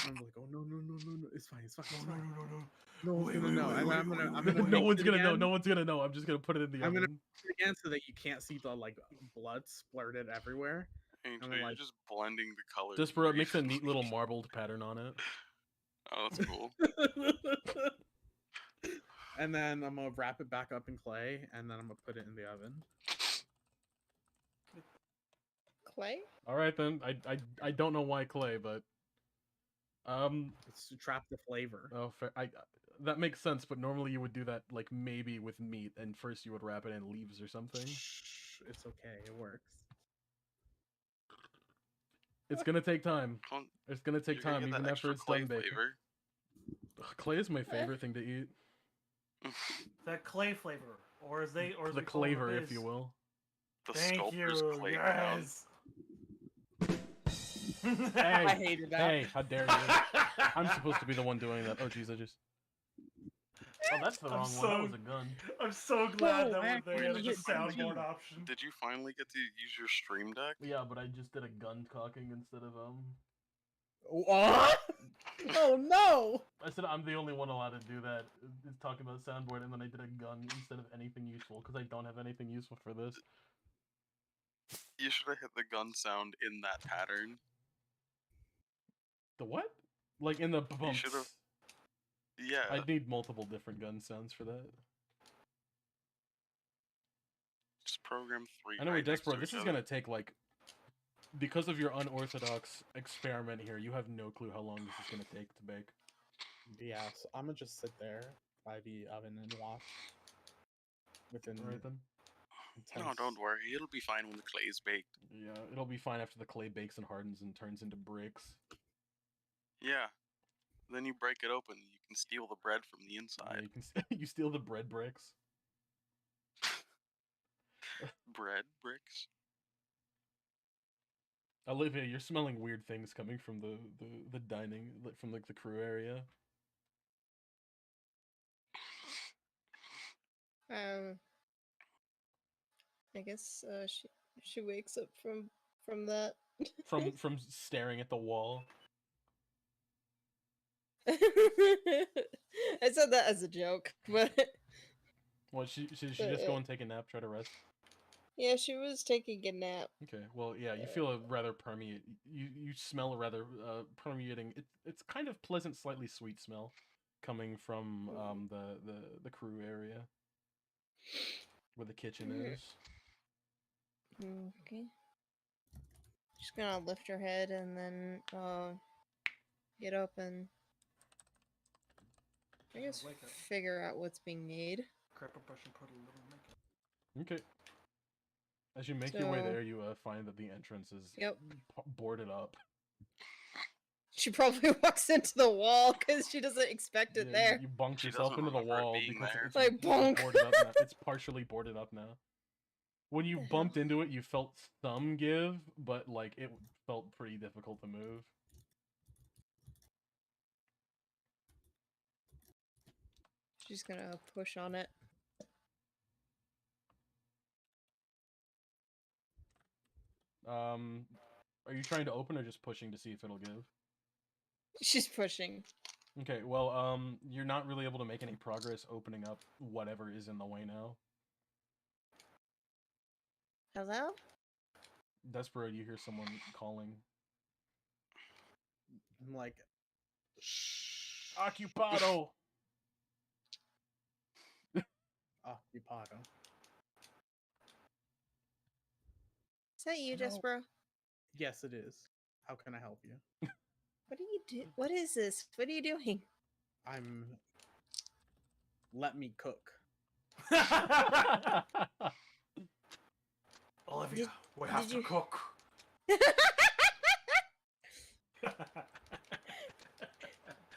I'm like, oh no, it's fine, it's fine, it's fine. No one's gonna know. I'm gonna No one's gonna know. again. No one's gonna know. I'm just gonna put it in the I'm gonna oven. mix it again so that you can't see the like blood splurted everywhere. Angel, I'm you're like- just blending the colors. Despero makes a neat little marbled pattern on it. Oh, that's cool. And then I'm gonna wrap it back up in clay, and then I'm gonna put it in the oven. Clay? All right then. I don't know why clay, but It's to trap the flavor. oh, fair. That makes sense. But normally you would do that like maybe with meat, and first you would wrap it in leaves or something. It's okay. It works. It's gonna take time. Well, It's gonna take you're gonna time, get that even after extra it's clay done baking. flavor. Ugh, clay is my favorite thing to eat. That clay flavor, or as they, or as The we call it, claver, if is- you will. The Thank sculptor's you. clay crown. Yes. I hated that. Hey, how dare you? I'm supposed to be the one doing that. Oh jeez, I just. Oh, that's the I'm wrong one. so- That was a gun. I'm so glad No, that I they added the hit soundboard you. option. Did you finally get to use your stream deck? Yeah, but I just did a gun cocking instead of What? Oh no! I said I'm the only one allowed to do that. It's talking about soundboard, and then I did a gun instead of anything useful because I don't have anything useful for this. You should have hit the gun sound in that pattern. The what? Like in the bumps. should've- Yeah. I'd need multiple different gun sounds for that. Just program 3. Anyway, right next to Despero, this each is other. gonna take like because of your unorthodox experiment here, you have no clue how long this is gonna take to bake. Yeah, so I'm gonna just sit there by the oven and watch. Within All right then. No, intense. don't worry. It'll be fine when the clay's baked. Yeah, it'll be fine after the clay bakes and hardens and turns into bricks. Yeah. Then you break it open. You can steal the bread from the Yeah, inside. you can you steal the bread bricks. Bread bricks. Olivia, you're smelling weird things coming from the dining, from like the crew area. I guess she wakes up from that. From staring at the wall. I said that as a joke, but Well, she just But, go and take a nap, try to rest. yeah, she was taking a nap. Okay, well, yeah, you feel a rather permeate. You smell a rather permeating. It's kind of pleasant, slightly sweet smell, coming from the crew area, where the kitchen is. Okay. She's gonna lift her head and then get up and I guess Wake up. figure out what's being made. Grab a brush and put a little makeup. Okay. As you make your way So- there, you find that the entrance is Yep. boarded up. She probably walks into the wall because she doesn't expect it Yeah, there. You bunked She yourself doesn't into the remember it wall being because there. it's Like, bonk. boarded up now. It's partially boarded up now. When you The hell? bumped into it, you felt some give, but like it felt pretty difficult to move. She's gonna push on it. Are you trying to open or just pushing to see if it'll give? She's pushing. Okay, well, you're not really able to make any progress opening up whatever is in the way now. Hello? Desperate, you hear someone calling. I'm like, Occupado! occupado. Is that you, No. Despero? Yes, it is. How can I help you? What do you do? What is this? What are you doing? I'm. Let me cook. Olivia, we have did to you- cook.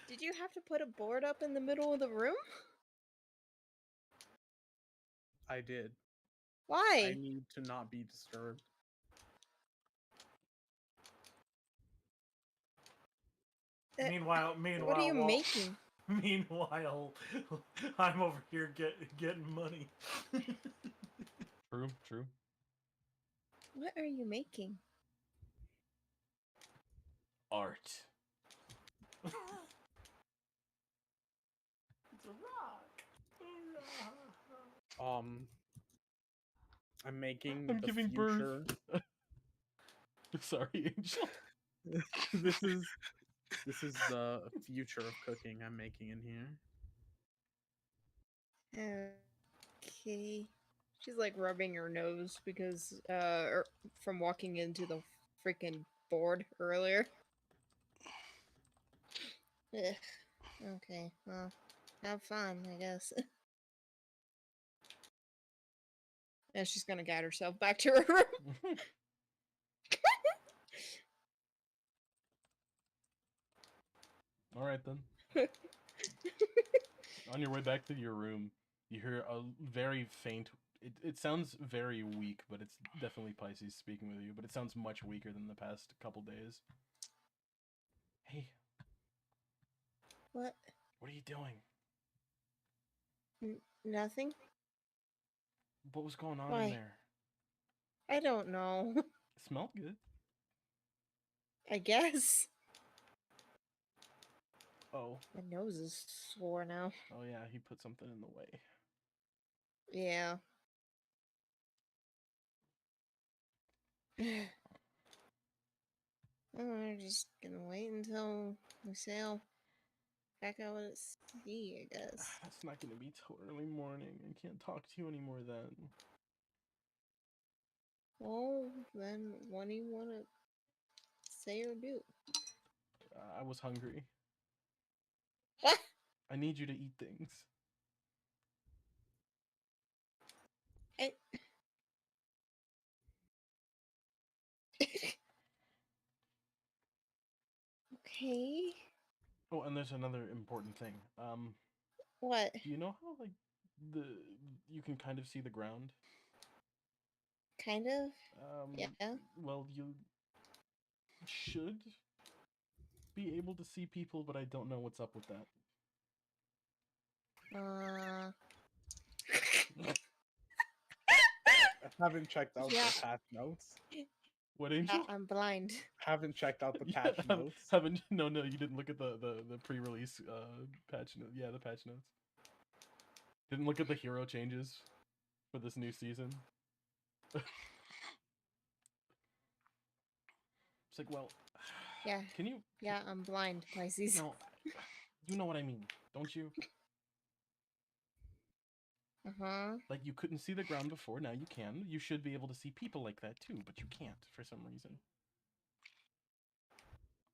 Did you have to put a board up in the middle of the room? I did. I Why? need to not be disturbed. Meanwhile, What are you while- making? Meanwhile, I'm over here getting money. True, true. What are you making? Art. It's a rock. I'm making I'm the giving future. birth. Sorry, Angel. this is the future of cooking I'm making in here. Okay. She's like rubbing her nose because from walking into the freaking board earlier. Ugh. Okay, well, have fun, I guess. And she's gonna guide herself back to her room. All right then. On your way back to your room, you hear a very faint. It sounds very weak, but it's definitely Pisces speaking with you. But it sounds much weaker than the past couple days. Hey, What? what are you doing? Nothing? What was going on Why? in there? I don't know. It smelled good. I guess. Oh. My nose is sore now. Oh yeah, he put something in the way. Yeah. We're just gonna wait until we sail back out at sea, I guess. It's not gonna be till early morning. I can't talk to you anymore then. Well, then when do you want to Say or do. I was hungry. Ah! I need you to eat things. I... Okay. Oh, and there's another important thing. What? Do you know how like the you can kind of see the ground? Kind of? Yeah. Well, you should be able to see people, but I don't know what's up with that. Haven't checked out Yeah. the patch notes. What, Angel? I'm blind. Haven't checked out the Yeah, patch notes. haven't no, you didn't look at the pre-release patch note. Yeah, the patch notes. Didn't look at the hero changes for this new season. It's like, well, Yeah. can you? Yeah, I'm blind, Pisces. No, you know what I mean, don't you? Uh-huh. Like, you couldn't see the ground before, now you can. You should be able to see people like that too, but you can't for some reason.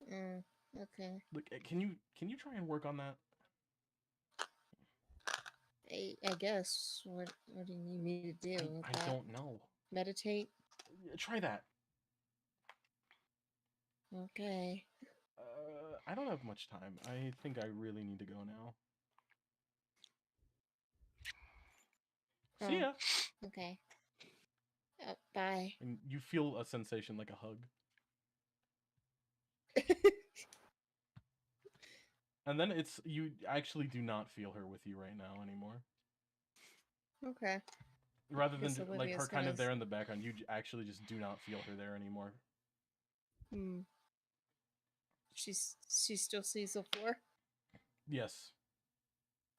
Okay. Look, can you try and work on that? I guess. What do you need me to do? with I that? don't know. Meditate? Try that. Okay. I don't have much time. I think I really need to go now. See ya. Okay. Bye. And you feel a sensation like a hug. And then you actually do not feel her with you right now anymore. Okay. Rather than Guess like her Olivia's kind of gonna there in the background, you actually just do not feel her there anymore. She still sees the floor? Yes.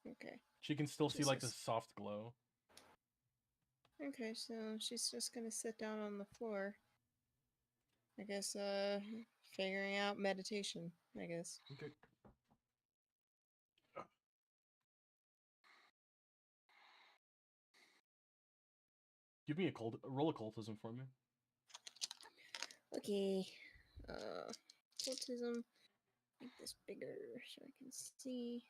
Okay. She can still see like the Jesus. soft glow. Okay, so she's just gonna sit down on the floor. I guess, figuring out meditation, I guess. Okay. Give me roll occultism for me. Okay. Autism. Make this bigger so I can see.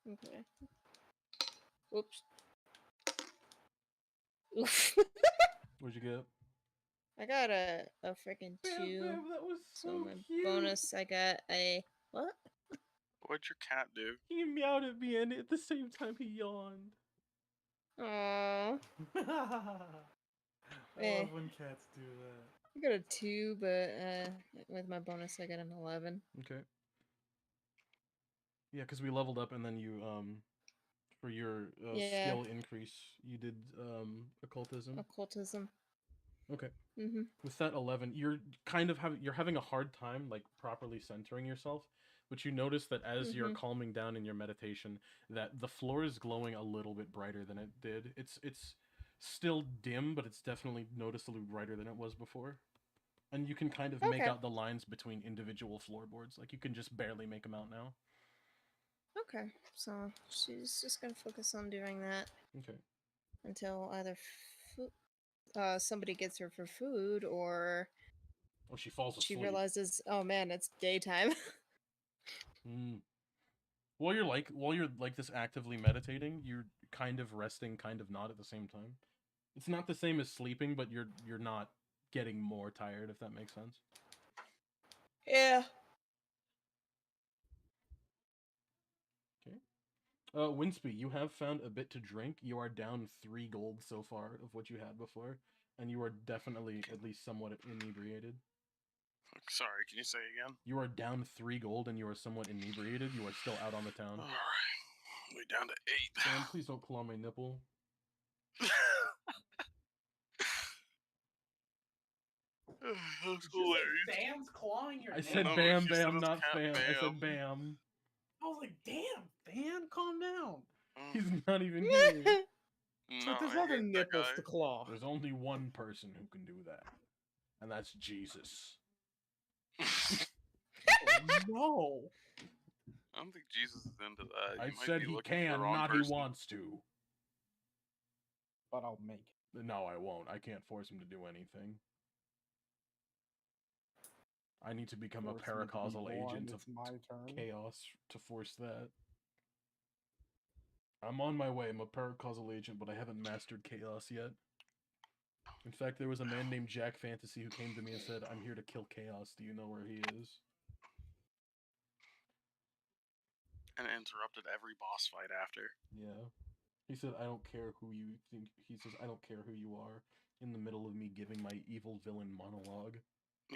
Okay. Oops. Oof. What'd you get? I got a freaking 2. Bam, that was So so my cute. bonus, I got a what? What'd your cat do? He meowed at me, and at the same time he yawned. Aww. I love when cats do that. I got a 2, but with my bonus, I got an 11. Okay. Yeah, because we leveled up, and then you for your Yeah. skill increase, you did occultism. Occultism. Okay. Mhm. With that 11, you're kind of having a hard time like properly centering yourself, but you notice that as you're calming down in your meditation, that the floor is glowing a little bit brighter than it did. It's still dim, but it's definitely noticeably brighter than it was before. And you can kind of make Okay. out the lines between individual floorboards. Like, you can just barely make them out now. Okay, so she's just gonna focus on doing that Okay. until either somebody gets her for food, or Oh, she falls asleep. she realizes, oh man, it's daytime. While you're like this actively meditating, you're kind of resting, kind of not at the same time. It's not the same as sleeping, but you're not getting more tired, if that makes sense. Yeah. Okay. Winsby, you have found a bit to drink. You are down 3 gold so far of what you had before, and you are definitely at least somewhat inebriated. Sorry, can you say again? You are down 3 gold, and you are somewhat inebriated. You are still out on the town. Alright. We down to 8. Sam, please don't pull on my nipple. That's hilarious. Bam's clawing your I neck? said No, Bam she said Bam, it's not Cat Fam. I said Bam. Bam. I was like, damn, Fan, calm down. He's not even here. No, But there's I other hate that nipples guy. to claw. There's only one person who can do that, and that's Jesus. No. I don't think Jesus is into that. I You might said be he looking for the can, wrong not person. he wants to. But I'll make it. No, I won't. I can't force him to do anything. I need to become a Force me to be paracausal born, agent of it's my turn. chaos to force that. I'm on my way. I'm a paracausal agent, but I haven't mastered chaos yet. In fact, there was a man named Jack Fantasy who came to me and said, "I'm here to kill chaos. Do you know where he is?" And interrupted every boss fight after. Yeah. He said, "I don't care who you think." He says, "I don't care who you are," in the middle of me giving my evil villain monologue.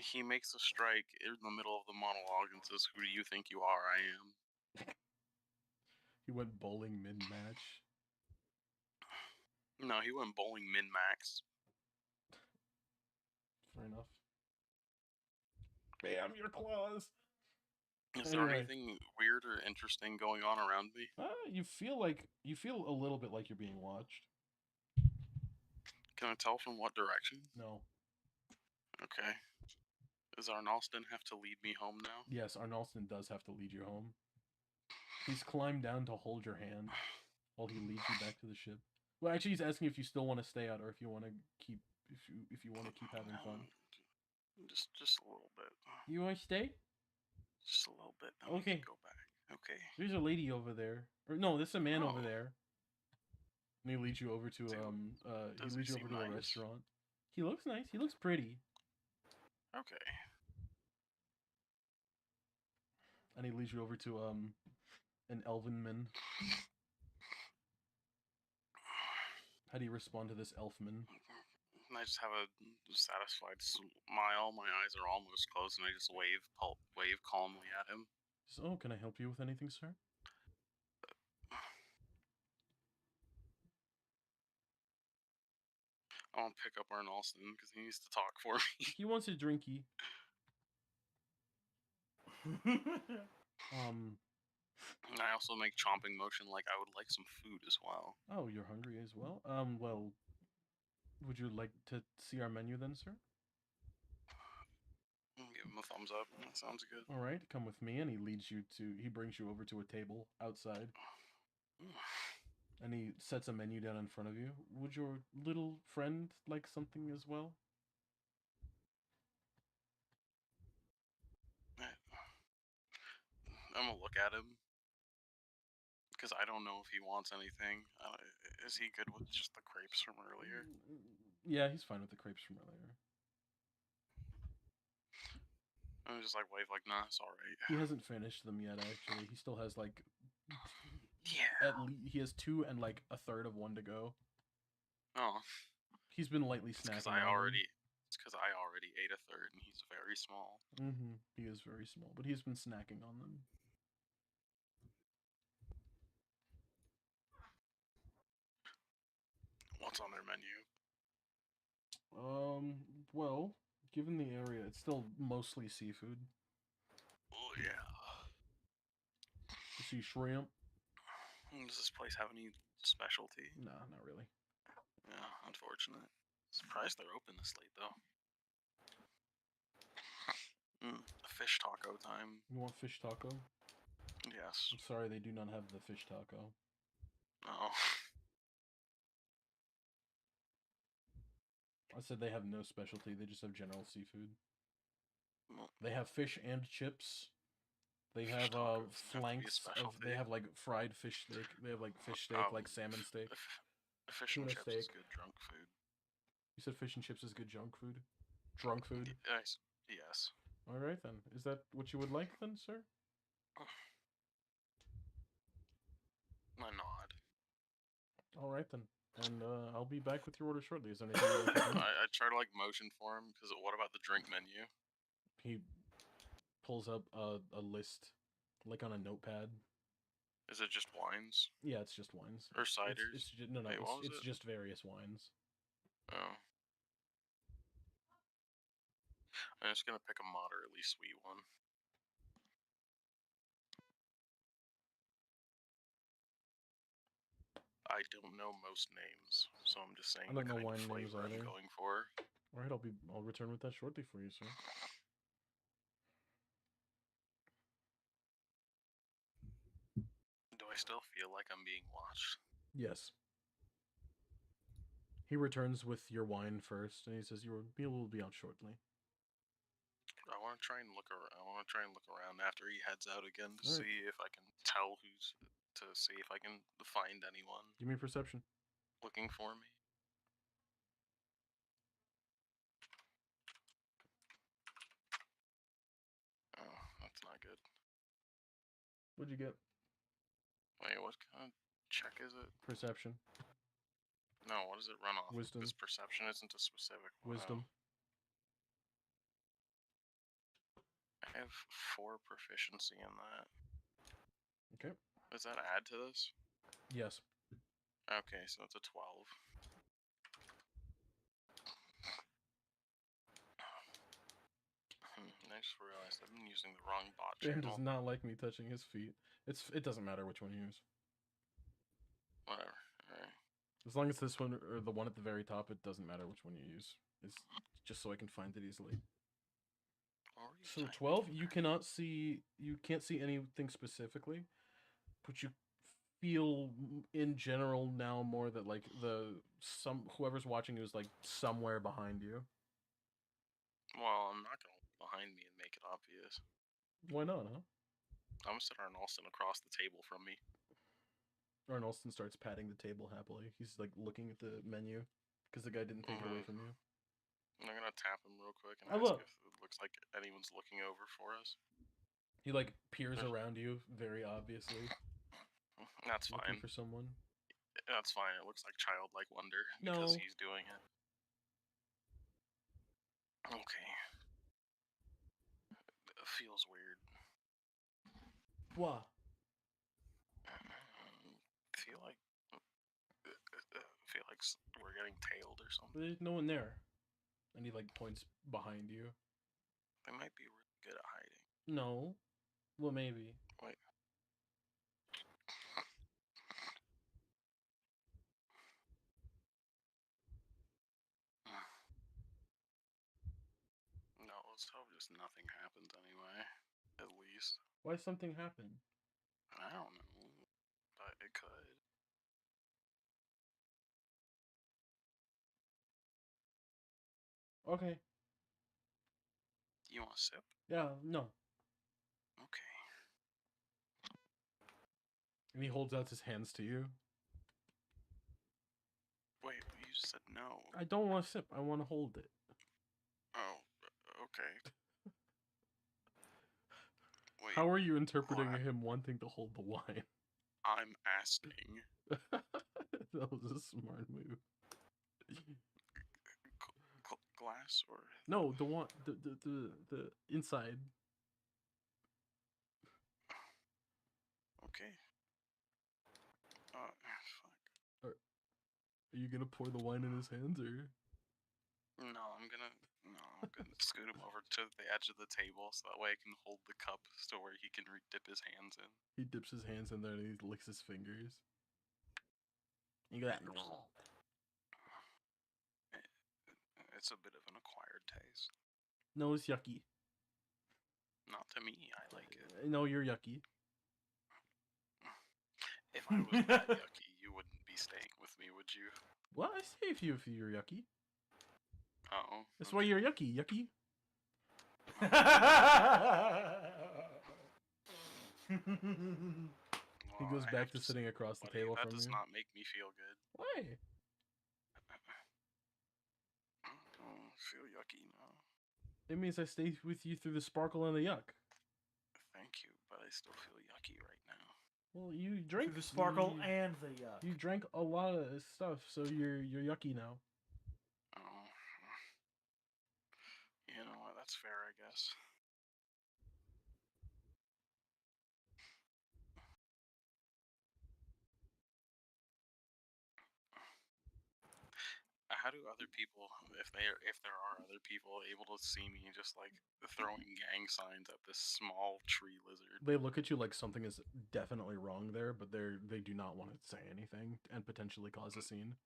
He makes a strike in the middle of the monologue and says, "Who do you think you are? I am." He went bowling mid-match. No, he went bowling min-max. Fair enough. Bam, your claws! Is there Anyway. anything weird or interesting going on around me? You feel a little bit like you're being watched. Can I tell from what direction? No. Okay. Does Arnalston have to lead me home now? Yes, Arnalston does have to lead you home. He's climbed down to hold your hand while he leads you back to the ship. Well, actually, he's asking if you still want to stay out or if you want to keep having fun. Just a little bit. You want to stay? Just a little bit. Then Okay. we can go back. Okay. There's a lady over there, or no, there's a man over Oh. there. And he leads you over to Does he leads he you over seem to a nice? restaurant. He looks nice. He looks pretty. Okay. And he leads you over to an elven man. How do you respond to this elfman? I just have a satisfied smile. My eyes are almost closed, and I just wave calmly at him. So, can I help you with anything, sir? I want to pick up Arnalston because he needs to talk for me. He wants a drinky. And I also make chomping motion like I would like some food as well. Oh, you're hungry as well? Well, would you like to see our menu then, sir? Give him a thumbs up. That sounds good. All right, come with me, and he brings you over to a table outside. And he sets a menu down in front of you. Would your little friend like something as well? I'm gonna look at him because I don't know if he wants anything. Is he good with just the crepes from earlier? Yeah, he's fine with the crepes from earlier. I'm just like wave like, nah, it's all right. He hasn't finished them yet. Actually, he still has like Yeah. he has 2 and like a third of 1 to go. Oh. He's been lightly It's because snacking. It's because I already ate a third, and he's very small. He is very small, but he's been snacking on them. What's on their menu? Well, given the area, it's still mostly seafood. Oh yeah. You see shrimp? Does this place have any specialty? Nah, not really. Yeah, unfortunate. Surprised they're open this late though. Fish taco time. You want fish taco? Yes. I'm sorry, they do not have the fish taco. Oh. I said they have no specialty, they just have general seafood. Well, They have fish and chips. They Fish have tacos have to be a flanks of, they specialty. have like fried fish steak. They have like fish steak, like salmon steak. Fish and Tuna chips is steak. good drunk food. You said fish and chips is good junk food? Drunk food? Yes. Yes. Alright then. Is that what you would like then, sir? I nod. Alright then. And I'll be back with your order shortly. Is there anything you'd like to do? I try to like motion for him because what about the drink menu? He pulls up a list, like on a notepad. Is it just wines Yeah, it's just wines. or ciders? It's just, no, Wait, what was it's it? just various wines. Oh. I'm just gonna pick a moderately sweet one. I don't know most names, so I'm just saying I don't the know kind wine of names flavor I'm either. going for. Alright, I'll return with that shortly for you, sir. Do I still feel like I'm being watched? Yes. He returns with your wine first, and he says your meal will be out shortly. I want to try and look around. I want to try and look around after he heads out again to Alright. see if I can tell to see if I can find anyone Give me perception. looking for me. Oh, that's not good. What'd you get? Wait, what kind of check is it? Perception. No, what does it run off? Wisdom. Because perception isn't a specific. Wisdom. I have 4 proficiency in that. Okay. Does that add to this? Yes. Okay, so it's a 12. I just realized I've been using the wrong bot Dan channel. does not like me touching his feet. It doesn't matter which one you use. Whatever. Alright. As long as this one or the one at the very top, it doesn't matter which one you use. It's just so I can find it easily. What were you So typing 12, there? you can't see anything specifically, but you feel in general now more that like whoever's watching you is like somewhere behind you. Well, I'm not gonna look behind me and make it obvious. Why not, huh? I'm gonna sit Arnolson across the table from me. Arnolson starts patting the table happily. He's like looking at the menu because the guy didn't take it away from you. I'm gonna tap him real quick and I ask look. if it looks like anyone's looking over for us. He like peers around you very obviously, That's looking fine. for someone. That's fine. It looks like childlike wonder No. because he's doing it. Okay. It feels weird. What? Feel like we're getting tailed or something. There's no one there. And he like points behind you. They might be really good at hiding. No. Well, maybe. Wait. No, let's hope just nothing happens anyway. At least. Why something happened? I don't know. But it could. Okay. You want a sip? Yeah, no. Okay. And he holds out his hands to you. Wait, you said no. I don't want to sip. I want to hold it. Oh, okay. Wait, How are you interpreting what? him wanting to hold the wine? I'm asking. That was a smart move. Glass or No, the one, the inside. okay. Fuck. Are you gonna pour the wine in his hands, or? No, I'm gonna scoot him over to the edge of the table so that way I can hold the cup so where he can dip his hands in. He dips his hands in there and he licks his fingers. You go that. It's a bit of an acquired taste. No, it's yucky. Not to me, I like it. No, you're yucky. If I was that yucky, you wouldn't be staying with me, would you? Well, I say if you're yucky. Oh. That's why you're yucky. Yucky. He goes back to sitting across the table that from does you. not make me feel good. Why? I don't feel yucky now. It means I stay with you through the sparkle and the yuck. Thank you, but I still feel yucky right now. Well, you drank The sparkle you, and the you drank a lot of stuff, so you're yucky now. Oh. You know what? That's fair, I guess. How do other people, if there are other people, able to see me just like throwing gang signs at this small tree lizard? They look at you like something is definitely wrong there, but they do not want to say anything and potentially cause a scene.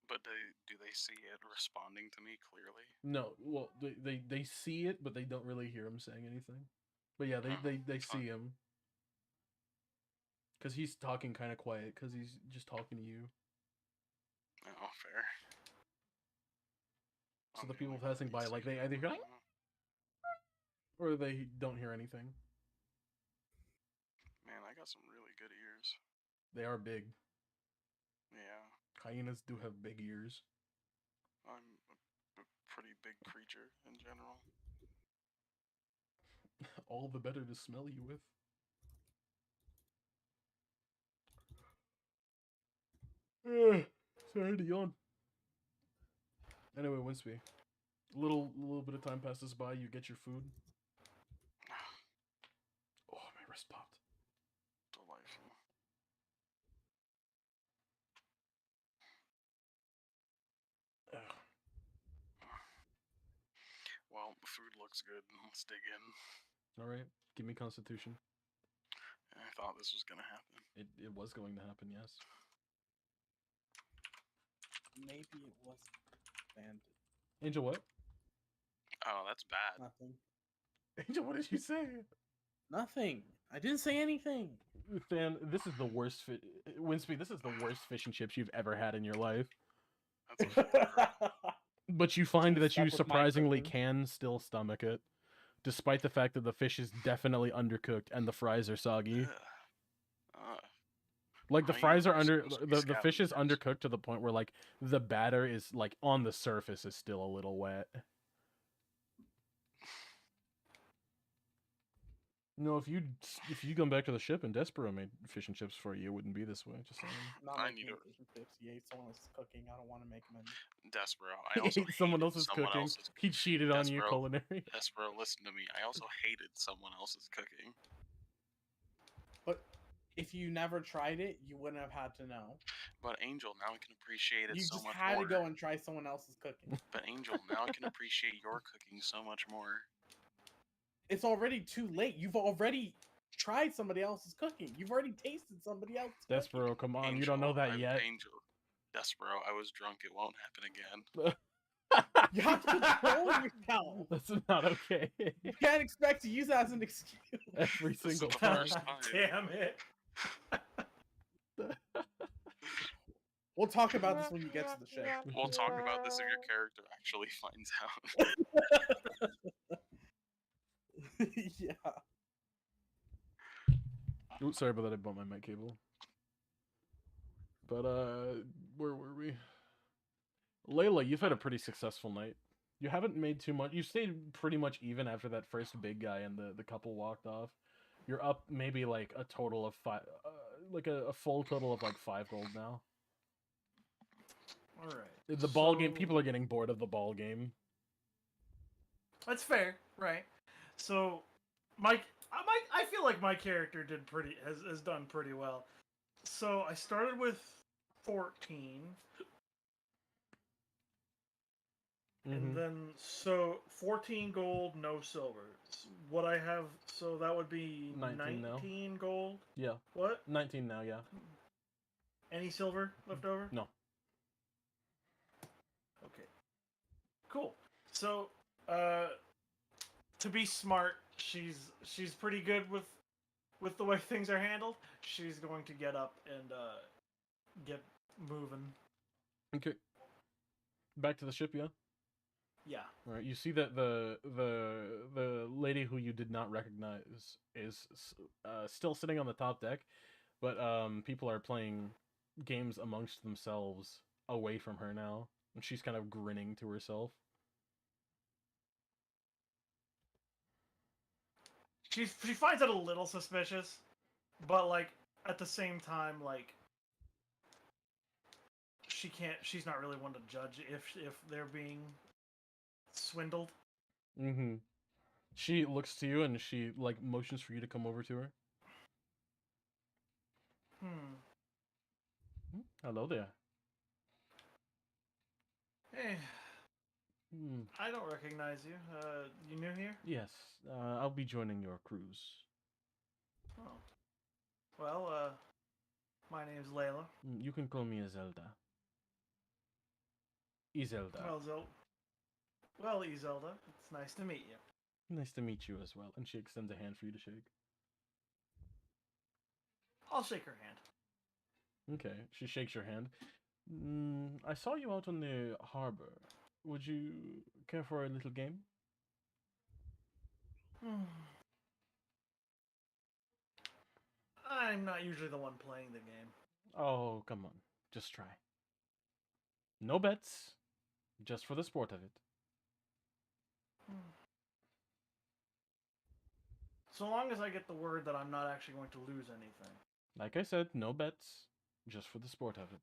But do they see it responding to me clearly? No, well they see it, but they don't really hear him saying anything. But yeah, they see him. Because he's talking kind of quiet, because he's just talking to you. Oh, fair. So I'm the the people only one passing that by, needs like, to they hear either hear that. like, or they don't hear anything. Man, I got some really good ears. They are big. Yeah, Hyenas do have big ears. I'm a pretty big creature in general. All the better to smell you with. Sorry to yawn. Anyway, Winsby. Little bit of time passes by, you get your food. Oh, my wrist popped. Delightful. Ugh. Well, food looks good. Let's dig in. Alright, give me Constitution. I thought this was gonna happen. It was going to happen, yes. Maybe it was banded. Angel, what? Oh, that's bad. Nothing. Angel, what did you say? Nothing. I didn't say anything. Fan, this is the worst Winsby, this is the worst fish and chips you've ever had in your life. That's a But you find Gonna that you stop with my surprisingly cooking. can still stomach it, despite the fact that the fish is definitely undercooked and the fries are soggy. Ugh. Like the Hyenas fries are are under supposed to be the fish is scavengers. undercooked to the point where like the batter is like on the surface is still a little wet. No, if you come back to the ship and Despero made fish and chips for you, it wouldn't be this way. Just saying. Not I making need any to- fish and chips. He ate someone else's cooking. I don't want to make him any. Despero, I He also ate someone hated else's someone cooking. else's. He cheated on you Despero. culinary. Despero, listen to me. I also hated someone else's cooking. But if you never tried it, you wouldn't have had to know. But Angel, now I can appreciate it You so just much had more. to go and try someone else's cooking. But Angel, now I can appreciate your cooking so much more. It's already too late. You've already tried somebody else's cooking. You've already tasted somebody else's cooking. Despero, come on, you don't know that yet. Angel, Despero, I was drunk. It won't happen again. You have to control yourself. That's not okay. You can't expect to use that as an excuse. Every This is single the time. first time. Damn it. We'll talk about this when you get to the ship. We'll talk about this if your character actually finds out. Yeah. Oops, sorry about that. I bumped my mic cable. But where were we? Layla, you've had a pretty successful night. You haven't made too much. You stayed pretty much even after that first big guy and the couple walked off. You're up maybe like a total of five, like a full total of like 5 gold now. All right. The ball game. People are getting bored of the ball game. That's fair, right? So, I feel like my character has done pretty well. So I started with 14, and then 14 gold, no silver. What I have, so that would be 19 now. 19 gold. Yeah, What? 19 now. Yeah. Any silver left over? No. Okay. Cool. So, to be smart, she's pretty good with the way things are handled. She's going to get up and get moving. Okay. Back to the ship. Yeah. Yeah. All right. You see that the lady who you did not recognize is still sitting on the top deck, but people are playing games amongst themselves away from her now, and she's kind of grinning to herself. She finds it a little suspicious, but like at the same time, like she's not really one to judge if they're being swindled. Mm-hmm. She looks to you and she like motions for you to come over to her. Hello there. Hey, Hmm. I don't recognize you. You new here? Yes, I'll be joining your cruise. Oh. Well, my name's Layla. You can call me Izelda. Izelda. Well, Izelda, it's nice to meet you. Nice to meet you as well. And she extends a hand for you to shake. I'll shake her hand. Okay, she shakes your hand. I saw you out on the harbor. would you care for a little game? I'm not usually the one playing the game. Oh, come on. Just try. No bets, just for the sport of it. So long as I get the word that I'm not actually going to lose anything. Like I said, no bets, just for the sport of it.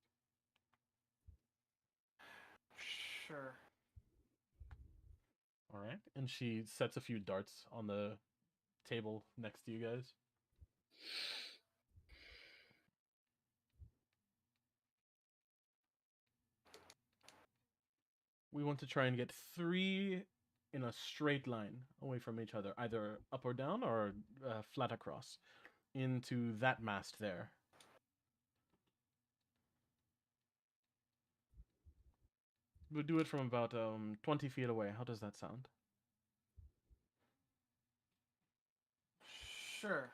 Sure. All right. And she sets a few darts on the table next to you guys. We want to try and get 3 in a straight line away from each other, either up or down or flat across, into that mast there. We'll do it from about 20 feet away. How does that sound? Sure.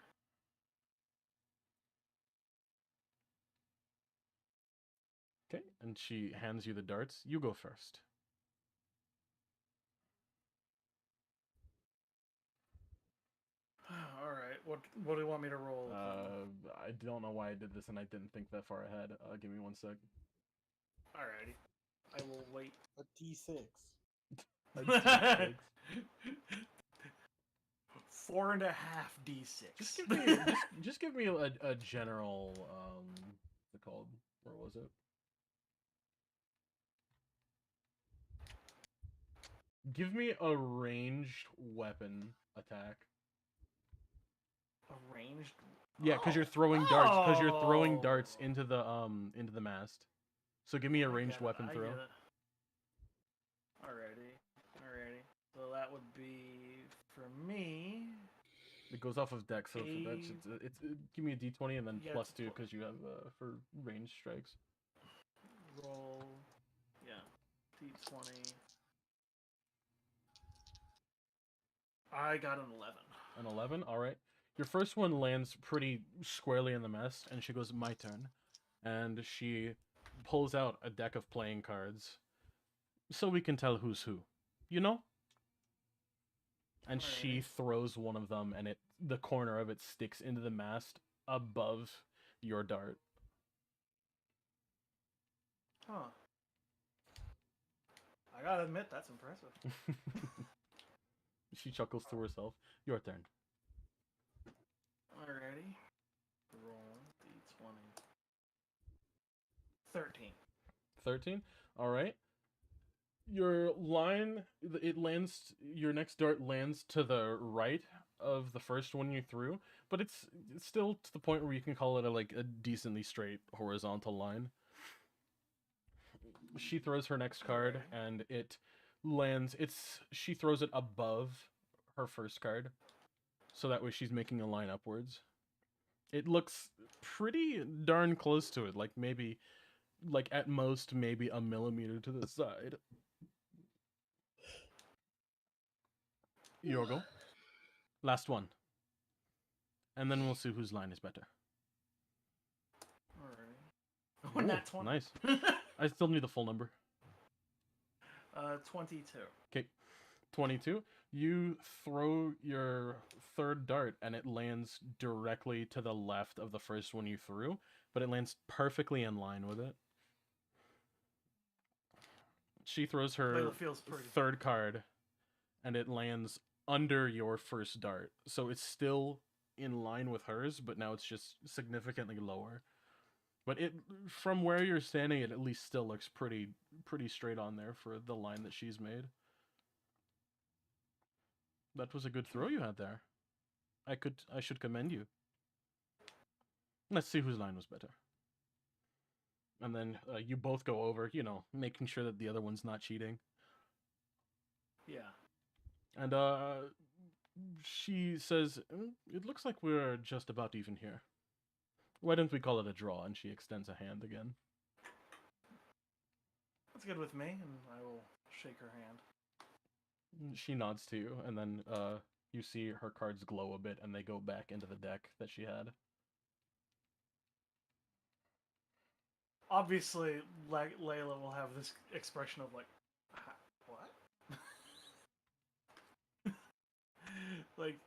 Okay, and she hands you the darts. You go first. All right. What do you want me to roll? I don't know why I did this and I didn't think that far ahead. Give me 1 sec. Alrighty. I will wait. A D6. A D6. 4.5 D6. Just give me a general what's it called? Where was it? Give me a ranged weapon attack. A ranged. Yeah, because you're throwing darts. Because you're throwing Oh. darts into the mast. So give me a I ranged get it, weapon I throw. get it. Alrighty. So that would be for me. It goes off of dex, so for that, give me a d20 and then Yeah, plus it's 2 a because you have for ranged strikes. Roll. Yeah. D20. I got an 11. An 11. All right. Your first one lands pretty squarely in the mast, and she goes, "My turn," and she pulls out a deck of playing cards, so we can tell who's who. You know. And she Alright. throws one of them, and the corner of it sticks into the mast above your dart. Huh. I gotta admit, that's impressive. She chuckles to herself. Your turn. Alrighty. Roll D20. 13. 13. All right. Your line, your next dart lands to the right of the first one you threw, but it's still to the point where you can call it a decently straight horizontal line. She throws her next card, and it lands. She throws it above her first card, so that way she's making a line upwards. It looks pretty darn close to it, at most maybe a millimeter to the side. Yorgo. Last one. And then we'll see whose line is better. Alrighty. Oh, Ooh, nat 20. nice. I still need the full number. 22. Okay. 22. You throw your third dart and it lands directly to the left of the first one you threw, but it lands perfectly in line with it. She throws her Layla feels pretty. third card and it lands under your first dart. So it's still in line with hers, but now it's just significantly lower. But from where you're standing, it at least still looks pretty straight on there for the line that she's made. That was a good throw you had there. I should commend you. Let's see whose line was better. And then you both go over, making sure that the other one's not cheating. Yeah. And she says, "It looks like we're just about even here. Why don't we call it a draw?" And she extends a hand again. That's good with me, and I will shake her hand. She nods to you, and then you see her cards glow a bit, and they go back into the deck that she had. Obviously, Layla will have this expression of like, like,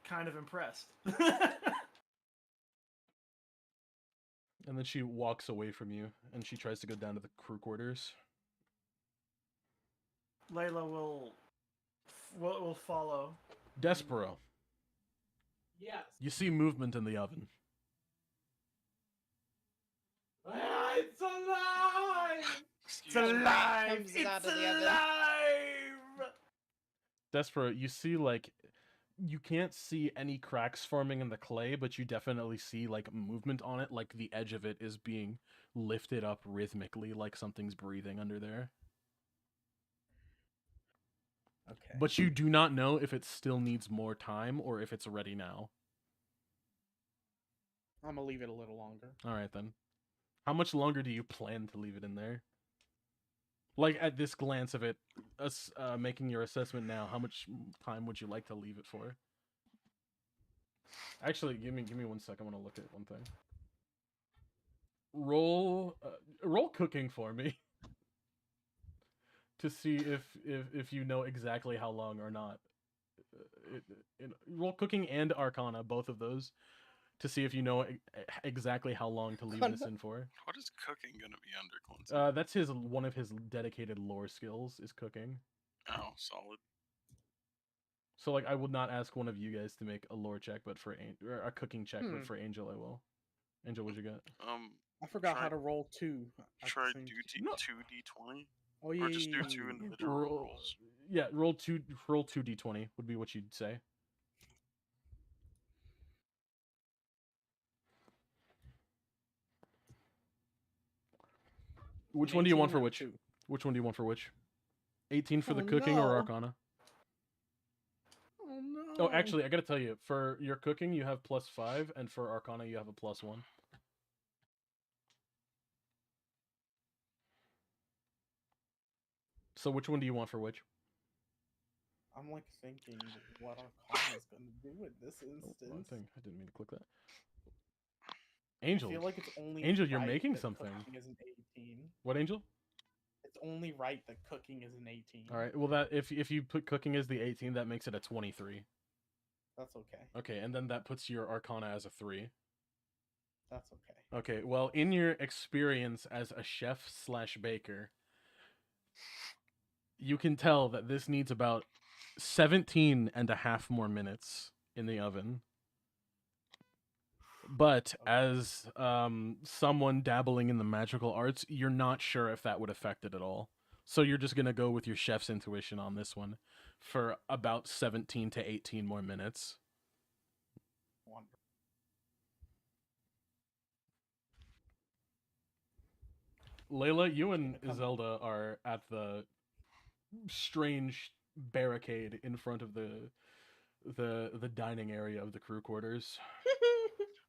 kind of impressed. And then she walks away from you, and she tries to go down to the crew quarters. Layla will follow. Despero, Yes. you see movement in the oven. Ah, it's alive! It's Excuse me. alive! Comes It's out of the oven. alive! Despero, you see, like, you can't see any cracks forming in the clay, but you definitely see, like, movement on it, like the edge of it is being lifted up rhythmically, like something's breathing under there. Okay. But you do not know if it still needs more time or if it's ready now. I'm gonna leave it a little longer. Alright then. How much longer do you plan to leave it in there? Like, at this glance of it, making your assessment now, how much time would you like to leave it for? Actually, give me 1 second. I want to look at one thing. Roll cooking for me to see if you know exactly how long or not. Roll cooking and Arcana, both of those, to see if you know exactly how long to leave this in for. What is cooking gonna be under, Clinton? That's one of his dedicated lore skills is cooking. Oh, solid. So, like, I would not ask one of you guys to make a lore check, but for or a cooking check, but for Angel, I will. Angel, what'd you get? I forgot Try- how to roll 2. at the Try same do No. 2d20, Oh yeah. or just do yeah, 2 yeah, yeah. individual rolls. Yeah, roll 2d20 would be what you'd say. Which An one do you want 18 for or a which? 2? Which one do you want for which? 18 for the Oh, cooking or no. Arcana? Oh no. Oh, actually, I gotta tell you, for your cooking you have +5, and for Arcana you have a +1. So which one do you want for which? I'm like thinking what Arcana is gonna do in this Oh, wrong instance. thing. I didn't mean to click that. I Angel. feel like it's only Angel, you're right making that something. Cooking is an 18. What, Angel? It's only right that cooking is an 18. All right. Well, that if you put cooking as the 18, that makes it a 23. That's okay. Okay, and then that puts your Arcana as a 3. That's okay. Okay, well, in your experience as a chef/baker, you can tell that this needs about 17 and a half more minutes in the oven. But as someone dabbling in the magical arts, you're not sure if that would affect it at all. So you're just going to go with your chef's intuition on this one for about 17 to 18 more minutes. Wonderful. Layla, you and Zelda are at the strange barricade in front of the dining area of the crew quarters.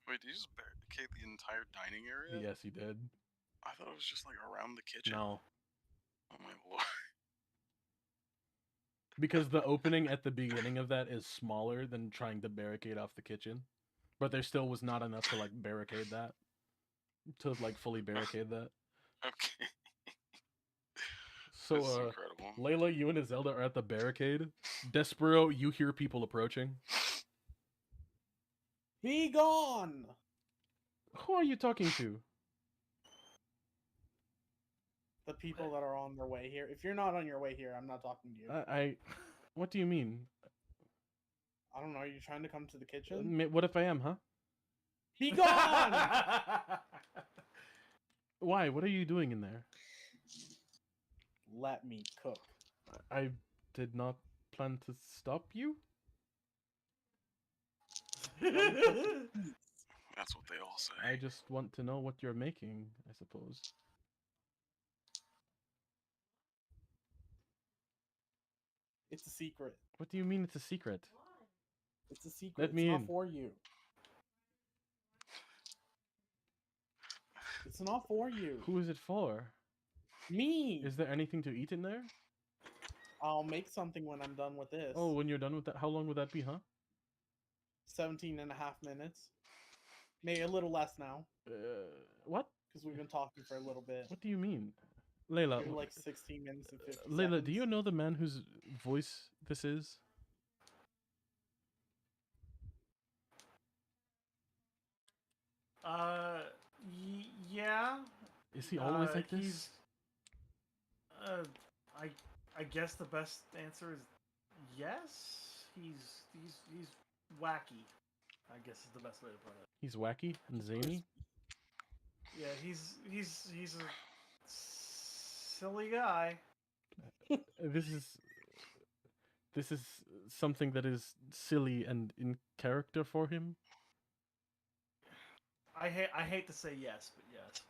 Wait, did you just barricade the entire dining area? Yes, he did. I thought it was just like around the kitchen. No, Oh my lord. because the opening at the beginning of that is smaller than trying to barricade off the kitchen, but there still was not enough to like barricade that, to like fully barricade that. Okay. So, This is incredible. Layla, you and Zelda are at the barricade. Despero, you hear people approaching. Be gone! Who are you talking to? The people that are on their way here. If you're not on your way here, I'm not talking to you. What do you mean? I don't know. Are you trying to come to the kitchen? What if I am, huh? Be gone! Why? What are you doing in there? Let me cook. I did not plan to stop you. That's what they all say. I just want to know what you're making, I suppose. It's a secret. What do you mean it's a secret? It's a secret. Let It's me not in. for you. It's not for you. Who is it for? Me! Is there anything to eat in there? I'll make something when I'm done with this. Oh, when you're done with that, how long would that be, huh? 17 and a half minutes. Maybe a little less now, What? because we've been talking for a little bit. What do you mean? Layla, Maybe like 16 minutes and 50 Layla, seconds. do you know the man whose voice this is? Yeah. Is he always like this? He's. I guess the best answer is yes. He's wacky. I guess is the best way to put it. He's wacky and zany. Yeah, he's a silly guy. This is something that is silly and in character for him. I hate to say yes, but yes.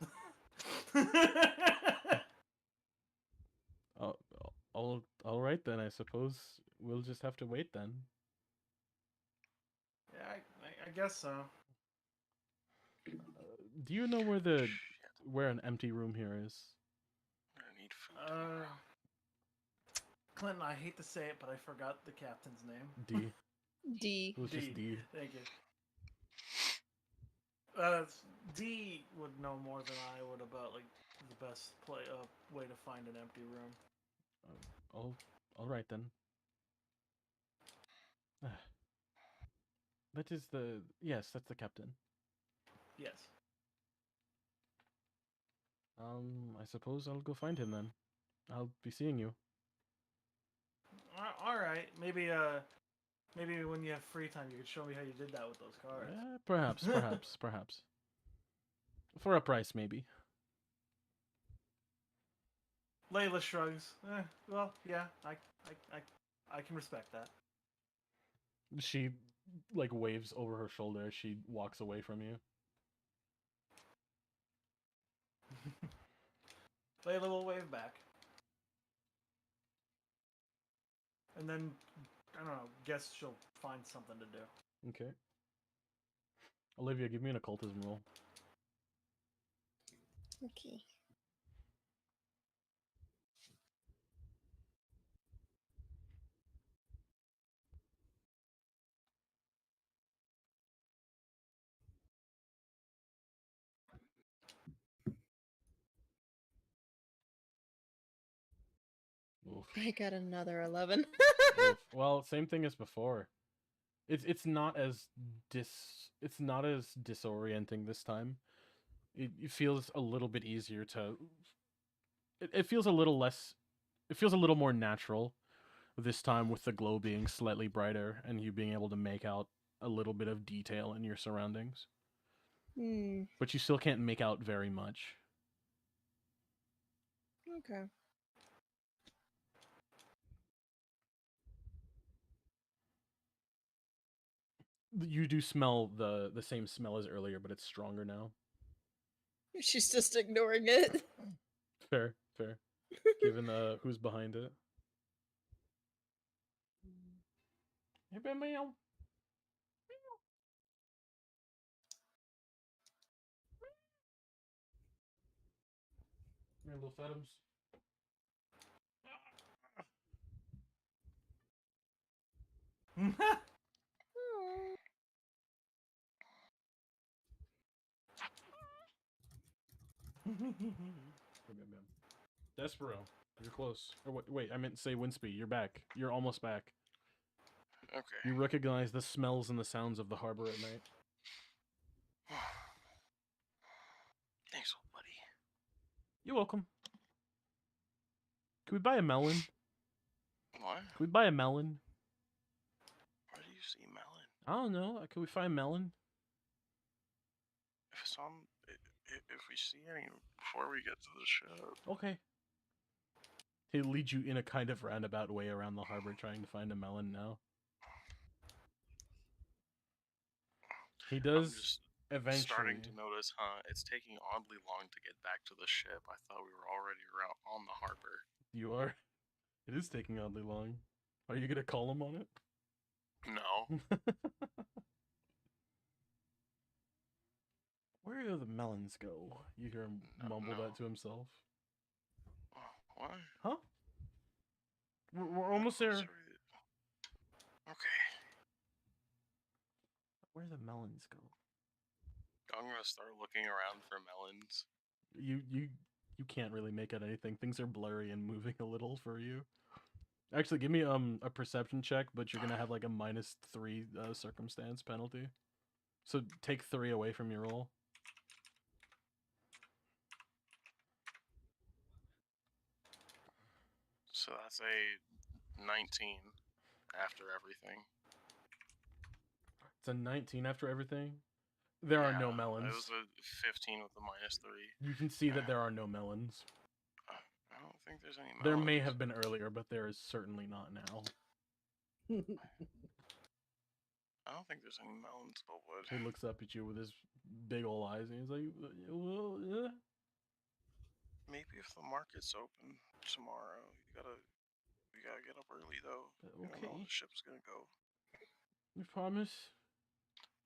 All right then. I suppose we'll just have to wait then. Yeah, I guess so. Do you know where an empty room here is? I need food. Clinton, I hate to say it, but I forgot the captain's name. D. D. It was just D. Thank you. D would know more than I would about like the best way to find an empty room. All right then. That is the yes, that's the captain. Yes. I suppose I'll go find him then. I'll be seeing you. All right. Maybe when you have free time, you could show me how you did that with those cards. Perhaps. For a price, maybe. Layla shrugs. Well, yeah, I can respect that. She like waves over her shoulder as she walks away from you. Layla will wave back. And then, I don't know, guess she'll find something to do. Okay. Olivia, give me an occultism roll. Okay. Oof. I got another 11. Oof. Well, same thing as before. It's not as disorienting this time. It feels a little bit easier to. It feels a little less. It feels a little more natural this time with the glow being slightly brighter and you being able to make out a little bit of detail in your surroundings. But you still can't make out very much. Okay. You do smell the same smell as earlier, but it's stronger now. She's just ignoring it. Fair. Given who's behind it. Hey, meow. Little Adams. Despero, you're close. Or wait, I meant to say Winsby, you're back. You're almost back. Okay. You recognize the smells and the sounds of the harbor at night. Thanks, old buddy. You're welcome. Can we buy a melon? What? Can we buy a melon? Where do you see melon? I don't know. Can we find melon? If we see any before we get to the ship. Okay. He leads you in a kind of roundabout way around the harbor trying to find a melon now. He does eventually. Starting to notice, it's taking oddly long to get back to the ship. I thought we were already on the harbor. You are? It is taking oddly long. Are you gonna call him on it? No. Where do the melons go? You hear him mumble that to himself. What? Huh? We're almost there. Okay. Where do the melons go? I'm gonna start looking around for melons. You can't really make out anything. Things are blurry and moving a little for you. Actually, give me a perception check, but you're gonna have like a -3 circumstance penalty. So take 3 away from your roll. So that's a 19 after everything. It's a 19 after everything. There are no Yeah, melons. It was a 15 with the -3. You can see that there are no melons. I don't think there's any melons. There may have been earlier, but there is certainly not now. I don't think there's any melons, but would. He looks up at you with his big old eyes, and he's like, "Well, yeah." Maybe if the market's open tomorrow, you gotta get up early though. You don't know Okay. when the ship's gonna go. You promise?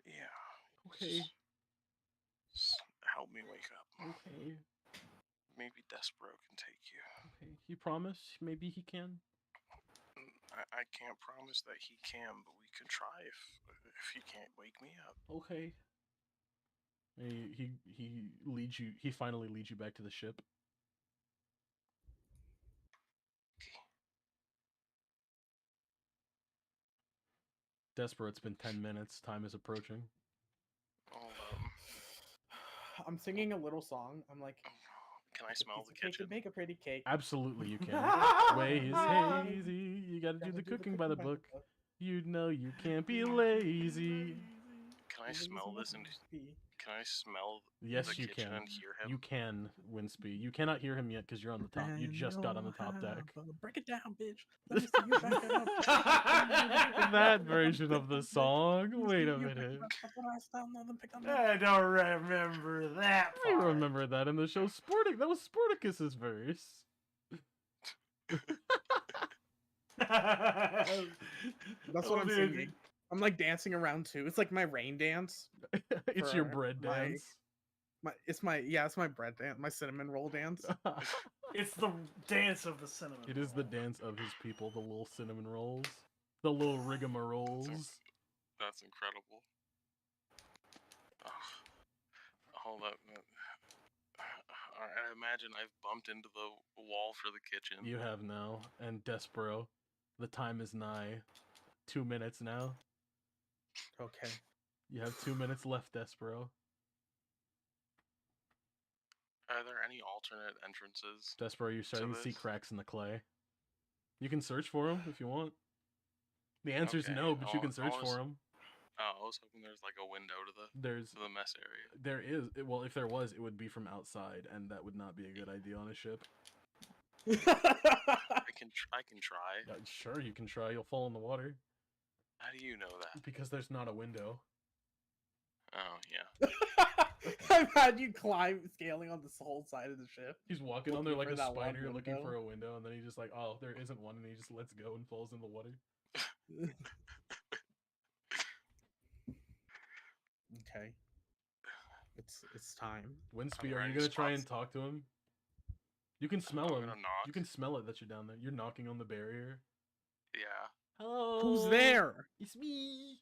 Yeah. Okay. Just help me wake up. Okay. Maybe Despero can take you. Okay. You promise? Maybe he can. I can't promise that he can, but we can try if he can't wake me up. Okay. He leads you. He finally leads you back to the ship. Despero, it's been 10 minutes. Time is approaching. Hold I'm singing a little song. I'm like, Can I smell the "Piece of cake kitchen? and bake a pretty cake. Absolutely, you can. Way is hazy. You gotta do the cooking by the book. You know you can't be lazy. Can I smell this and can I smell Yes, the you kitchen can. and hear him? You can, Winsby. You cannot hear him yet because you're on the top. You just got on the top deck. Break it down, bitch. Let me see you back it up. That version of the song. Wait a minute. I don't remember that I part. remember that in the show That was Sporticus's verse. That's what I'm singing. I'm like dancing around too. It's like my rain dance. It's your for bread my- dance. It's my bread dance, my cinnamon roll dance. It's the dance of the cinnamon. It is the roll. dance of his people, the little cinnamon rolls. The little rigmaroles. That's incredible. Hold up. I imagine I've bumped into the wall for the kitchen. You have now. And Despero, the time is nigh. 2 minutes now. Okay. You have 2 minutes left, Despero. Are there any alternate entrances? Despero, you're starting to see this? cracks in the clay. You can search for them if you want. The answer's Okay, no, but you I'll- can search I'll for just- them. Oh, I was hoping there's like a window to the There's mess area. There is. Well, if there was, it would be from outside, and that would not be a good idea on a ship. I can try. Sure, you can try. You'll fall in the water. How do you know that? Because there's not a window. Oh yeah. I've had you scaling on this whole side of the ship. He's walking on there like Looking a for that one spider looking window. for a window, and then he just like, oh, there isn't one, and he just lets go and falls in the water. Okay. It's time. Winsby, there are you any gonna try and spots? talk to him? You can smell I'm him. gonna knock. You can smell it that you're down there. You're knocking on the barrier. Yeah. Hello. Who's there? It's me.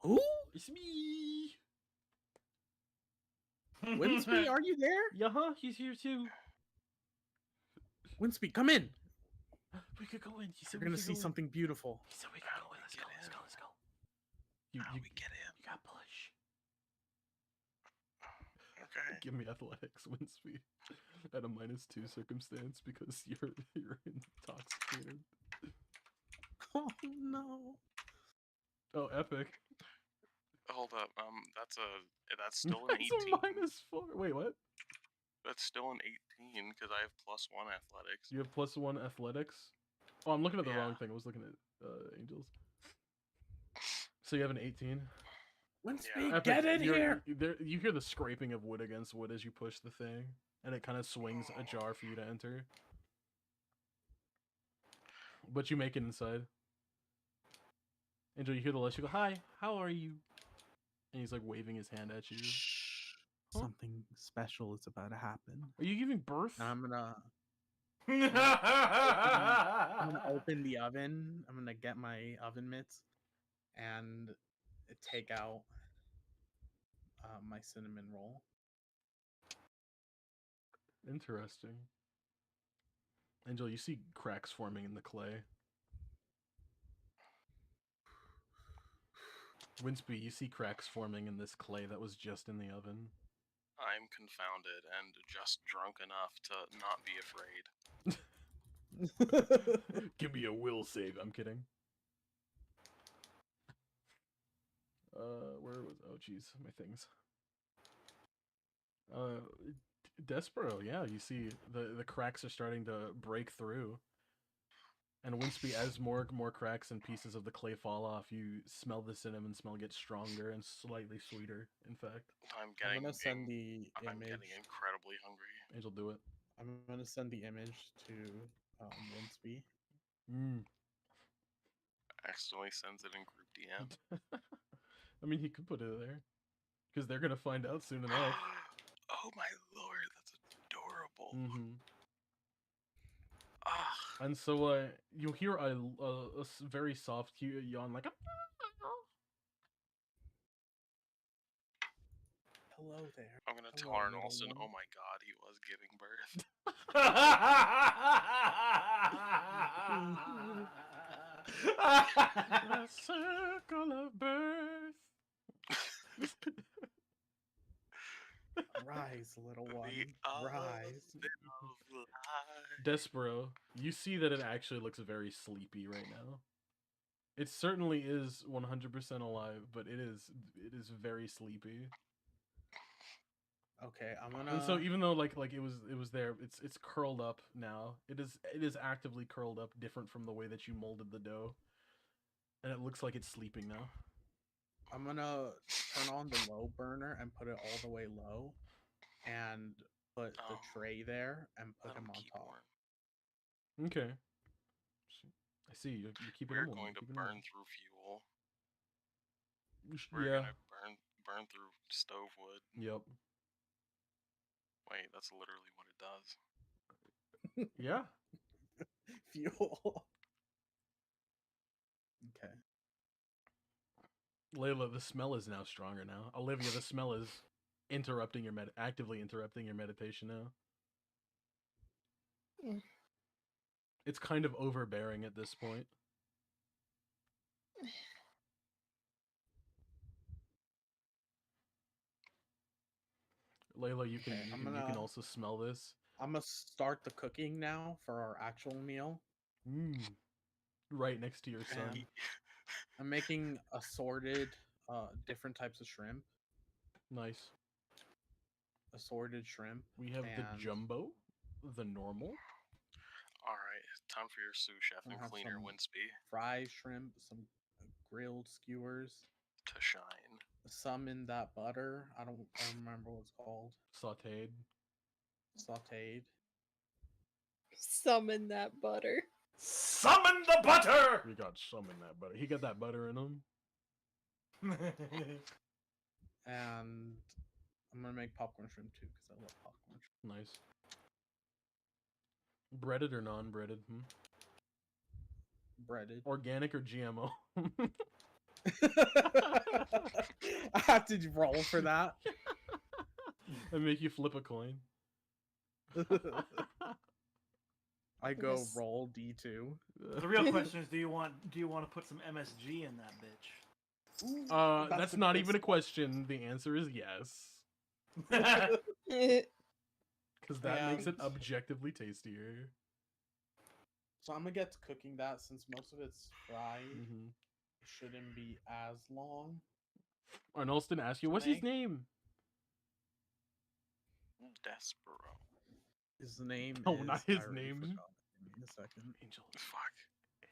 Who? It's me. Winsby, are you there? Yeah, he's here too. Winsby, come in. We could go in. He said You're we gonna could see go in. something beautiful. He said we could How go do in. we Let's get go. Let's in? go. Let's go. You How do we get in? You got push. Okay. Give me athletics, Winsby, at a -2 circumstance because you're intoxicated. Oh no. Oh, epic. Hold up. That's still an It's 18. a -4. Wait, what? That's still an 18 because I have +1 athletics. You have +1 athletics. Oh, I'm looking at the wrong Yeah. thing. I was looking at angels. So you have an 18. Winsby, Yeah. Epic, get in here. You hear the scraping of wood against wood as you push the thing, and it kind of swings ajar for you to enter. But you make it inside. Angel, you hear the list. You go, "Hi, how are you?" And he's like waving his hand at you. Huh? Something special is about to happen. Are you giving birth? I'm gonna open the oven. I'm gonna get my oven mitts and take out my cinnamon roll. Interesting. Angel, you see cracks forming in the clay. Winsby, you see cracks forming in this clay that was just in the oven. I I'm confounded and just drunk enough to not be afraid. Give me a will save. I'm kidding. Where was? Oh, jeez, my things. Despero, yeah. You see, the cracks are starting to break through, and Winsby, as more cracks and pieces of the clay fall off, you smell the cinnamon smell get stronger and slightly sweeter. In fact, I'm I'm getting gonna send the I'm image. getting incredibly hungry. Angel, do it. I'm gonna send the image to Winsby. Accidentally sends it in group DM. I mean, he could put it there, because they're gonna find out soon enough. Oh my lord, that's adorable. Mm-hmm. Ah, And so, you'll hear a very soft yawn, like. Hello there. I'm gonna tell Hello, Arn little Olsen, one. oh my god, he was giving birth. The circle of birth. Rise, little one. The Rise. of life. Despero, you see that it actually looks very sleepy right now. It certainly is 100% alive, but it is very sleepy. Okay, I'm gonna. And so even though like it was there, it's curled up now. It is actively curled up, different from the way that you molded the dough. And it looks like it's sleeping now. I'm gonna turn on the low burner and put it all the way low, and put the tray there and put Let him him on keep top. Okay. warm. I see you keeping We're him warm. going to keeping him burn warm. through fuel. We're Yeah. gonna burn through stove wood. Yep. Wait, that's literally what it does. Yeah. Fuel. Okay. Layla, the smell is now stronger now. Olivia, the smell is interrupting your actively interrupting your meditation now. Yeah. It's kind of overbearing at this point. Layla, you can Okay, you can also smell this. I'm gonna start the cooking now for our actual meal. Right next to your son. And I'm making assorted different types of shrimp. Nice. Assorted shrimp. We have the and jumbo, the normal. Alright, time for your sous chef I'll and have cleaner, some Winsby, fried shrimp, some grilled skewers, to shine. some in that butter. I don't remember what it's called. Sauteed. Sauteed. Summon that butter. Summon the butter! We got some in that butter. He got that butter in him. And I'm gonna make popcorn shrimp too because I love popcorn shrimp. Nice. Breaded or non-breaded? Breaded. Organic or GMO? I have to roll for that. I make you flip a coin. I go Yes. roll D2. The real question is, do you want to put some MSG in that bitch? That's the not even a crisp question. The answer is yes. Because that makes it And- objectively tastier. So I'm gonna get to cooking that since most of it's fried. Mm-hmm. It shouldn't be as long. Arnolston asked you, what's his name? Despero. His name Oh, is... not his I already name. forgot. Give me a second. Angel. Fuck.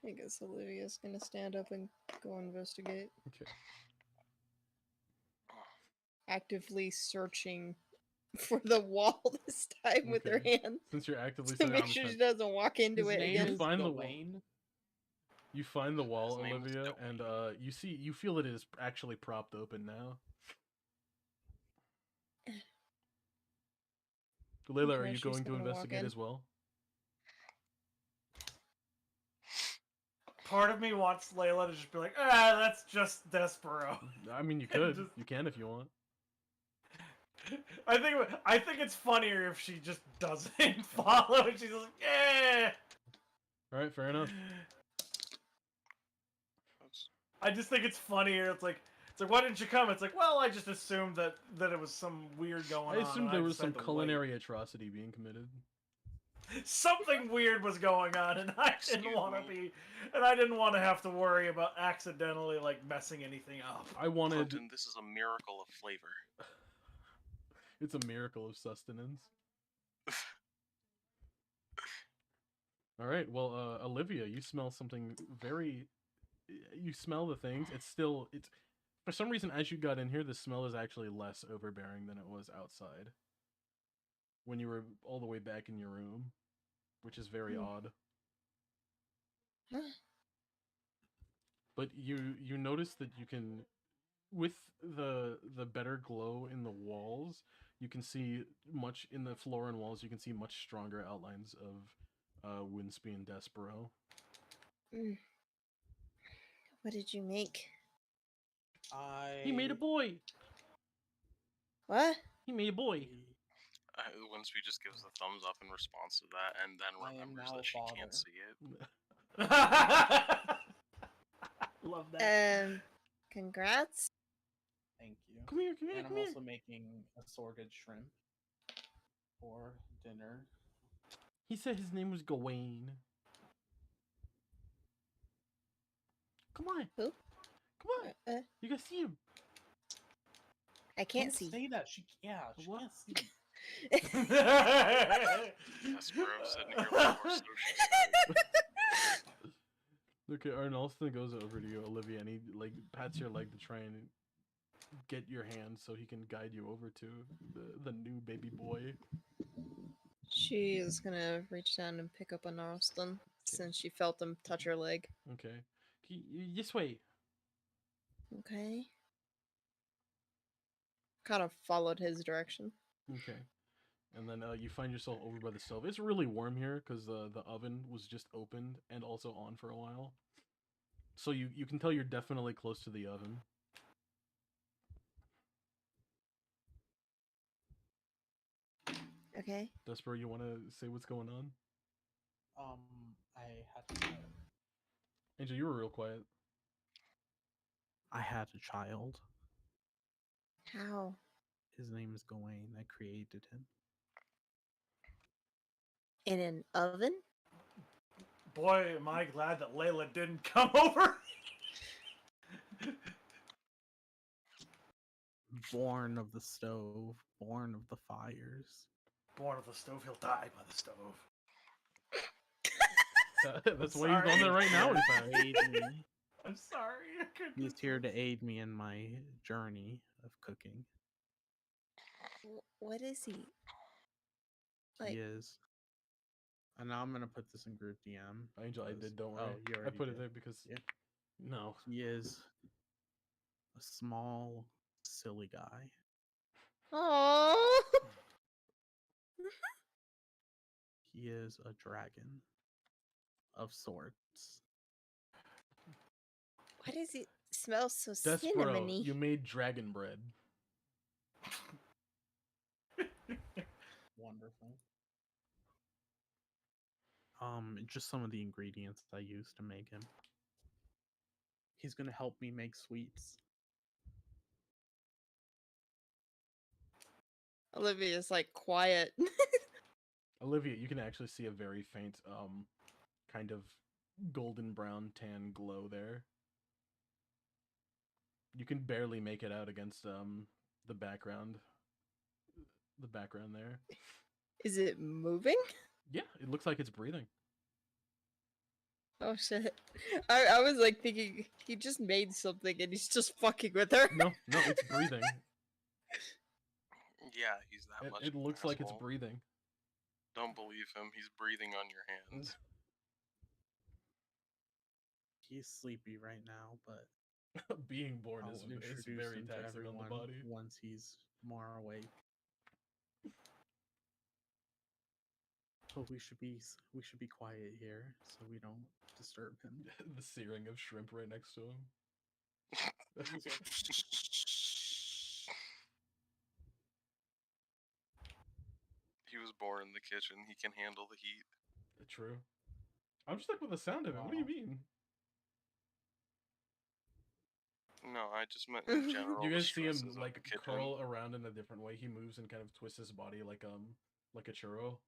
I guess Olivia's gonna stand up and go investigate. Okay. Actively searching for the wall this time with her Okay. hand Since you're actively to setting make on sure the she doesn't walk into His it name again. is Find the wall. Dwayne. You find the wall, His name is Olivia, Dwayne. and you feel it is actually propped open now. Layla, are Okay, you she's going to gonna walk investigate in. as well? Part of me wants Layla to just be like, that's just Despero. I mean, you could. Just- You can if you want. I think it's funnier if she just doesn't follow and she's like, eh. Alright, fair enough. That's- I just think it's funnier. It's like It's like, why didn't you come? It's like, well, I just assumed that it was some weird going I on. assumed and there was some decided to culinary atrocity being committed. wait. Something weird was going on, and I didn't Excuse want to me. be, and I didn't want to have to worry about accidentally like messing anything up. I wanted. Clinton, this is a miracle of flavor. It's a miracle of sustenance. All right. Well, Olivia, you smell something very. You smell the things. It's for some reason as you got in here, the smell is actually less overbearing than it was outside. When you were all the way back in your room, which is very odd. But you notice that you can, with the better glow in the walls, you can see much in the floor and walls. You can see much stronger outlines of Winsby and Despero. What did you make? He made a boy. What? He made a boy. Once we just gives the thumbs up in response to that, and then I am remembers now that she father. can't see it. Love that. Congrats. Thank you. Come here, And I'm come here. also making assorted shrimp for dinner. He said his name was Gawain. Come on. Who? Come on. You can see him. I can't Don't see. say that. She can't see. Despero sitting here like more social. Okay, Arnalston goes over to you, Olivia, and he like pats your leg to try and get your hand so he can guide you over to the new baby boy. She is gonna reach down and pick up on Arlston since she felt him touch her leg. Okay. This way. Okay. Kind of followed his direction. Okay. And then you find yourself over by the stove. It's really warm here because the oven was just opened and also on for a while. So you can tell you're definitely close to the oven. Okay. Despero, you want to say what's going on? I had to. Angel, you were real quiet. I had a child. How? His name is Gawain. I created him. In an oven? Boy, am I glad that Layla didn't come over. Born of the stove, born of the fires. Born of the stove, he'll die by the stove. That's why he's on there right now, in fact. Aid me. I'm sorry. I couldn't He's here to aid me in my journey of cooking. What is he? Like, He is. And now I'm gonna put this in group DM. Angel, I did, don't worry. Oh, you I already put it did. there because... Yeah. No. He is a small, silly guy. oh. He is a dragon of sorts. Why does it smell so Despero, cinnamony? you made dragon bread. Wonderful. Just some of the ingredients I used to make him. He's gonna help me make sweets. Olivia's like quiet. Olivia, you can actually see a very faint, kind of golden brown tan glow there. You can barely make it out against the background. The background there. Is it moving? Yeah, it looks like it's breathing. Oh shit. I was like thinking he just made something and he's just fucking with her. No, it's breathing. Yeah, he's that much. It of an looks like it's asshole. breathing. Don't believe him. He's breathing on your hands. He's sleepy right now, but Being born I'll is introduce very him to taxing on the everyone body. once he's more awake. But we should be quiet here so we don't disturb him. The searing of shrimp right next to him. He was born in the kitchen. He can handle the heat. True. I'm stuck with the sound of it. What do you mean? No, I just meant in general. You the guys see him stresses of like the kitten. curl around in a different way. He moves and kind of twists his body like a churro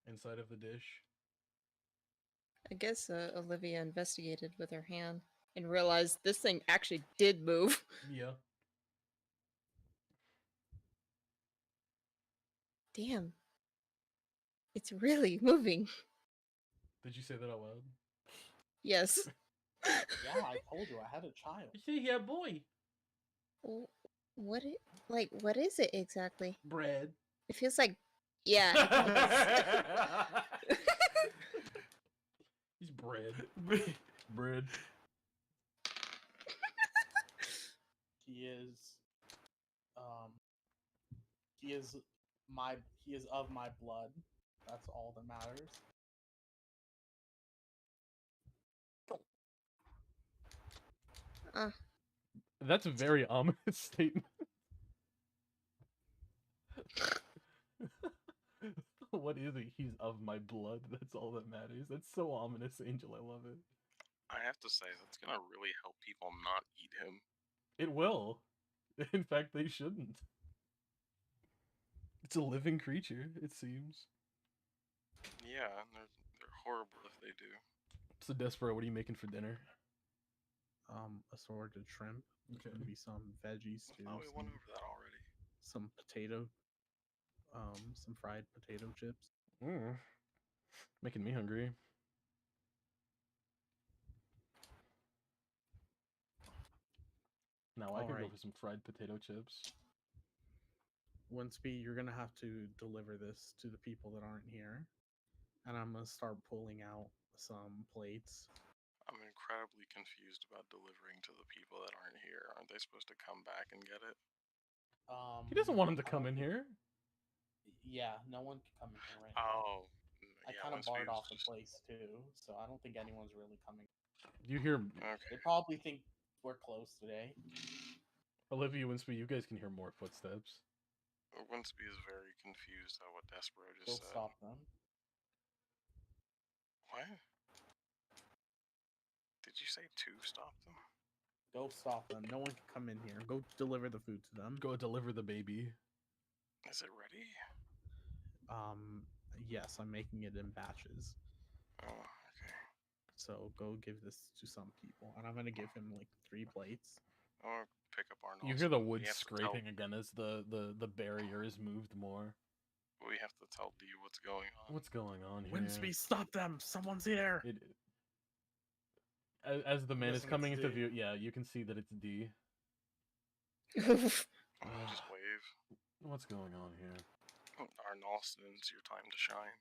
inside of the dish. I guess Olivia investigated with her hand and realized this thing actually did move. Yeah. Damn. It's really moving. Did you say that out loud? Yes. Yeah, I told you I had a child. See, yeah, boy. What it like? What is it exactly? Bread. It feels like, yeah. It He's bread. Bread. He is, he is he is of my blood. That's all that matters. That's a very ominous statement. What is it? He's of my blood. That's all that matters. That's so ominous, Angel. I love it. I have to say, that's gonna really help people not eat him. It will. In fact, they shouldn't. It's a living creature, it seems. Yeah, and they're horrible if they do. So, Despero, what are you making for dinner? Assorted shrimp. Okay. Maybe some veggies too. Oh, we went over that already. Some potato. Some fried potato chips. Making me hungry. Now I could go Alright. for some fried potato chips. Winsby, you're gonna have to deliver this to the people that aren't here, and I'm gonna start pulling out some plates. I'm incredibly confused about delivering to the people that aren't here. Aren't they supposed to come back and get it? He doesn't want him to I come don't in think- here. Yeah, no one can come in here right now. Oh, I yeah, kind of Winsby barred was off the just- place too, so I don't think anyone's really coming. You hear Okay. They probably think we're closed today. Olivia, Winsby, you guys can hear more footsteps. Winsby is very confused at what Despero Go just said. stop them. What? Did you say to stop them? Go stop them. No one can come in here. Go deliver the food to them. Go deliver the baby. Is it ready? Yes, I'm making it in batches. Oh, okay. So go give this to some people, and I'm gonna give him like 3 plates. I'll pick up Arnold. You hear the wood scraping again as the barrier is moved more. We have to tell D what's going on. What's going on here? Winsby, stop them! Someone's here. As the man is guessing coming it's into D. view, yeah, you can see that it's D. Just wave. What's going on here? Arnolston, it's your time to shine.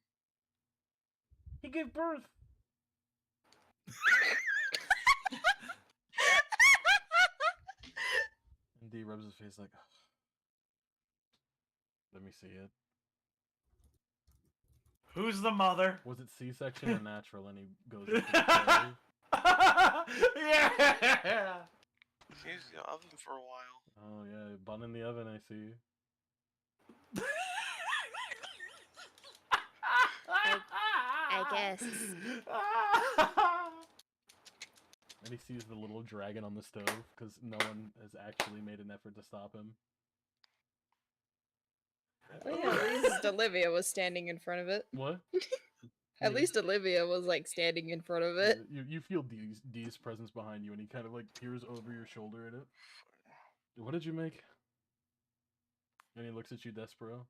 He gave birth. And D rubs his face like, let me see it. Who's the mother? Was it C-section or natural? And he goes into the belly. Yeah. Use the oven for a while. Oh yeah, bun in the oven, I see. I guess. And he sees the little dragon on the stove because no one has actually made an effort to stop him. Well, yeah, at least Olivia was standing in front of it. What? At least Olivia was like standing in front of it. You feel D's presence behind you, and he kind of like peers over your shoulder at it. What did you make? And he looks at you, Despero.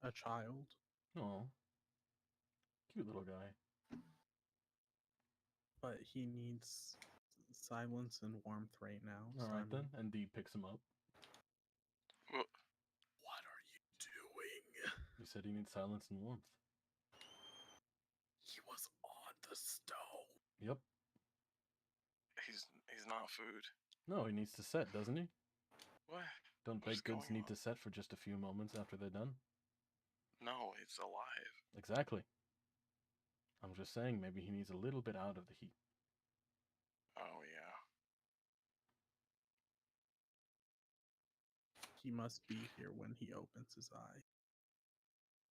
A child. Oh, cute little guy. But he needs silence and warmth right now. All right then, and D picks him up. Well, What are you doing? You said he needs silence and warmth. He was on the stove. Yep. he's not food. No, he needs to set, doesn't he? What? Don't What's baked goods going need on? to set for just a few moments after they're done? No, it's alive. Exactly. I'm just saying maybe he needs a little bit out of the heat. Oh yeah. He must be here when he opens his eye.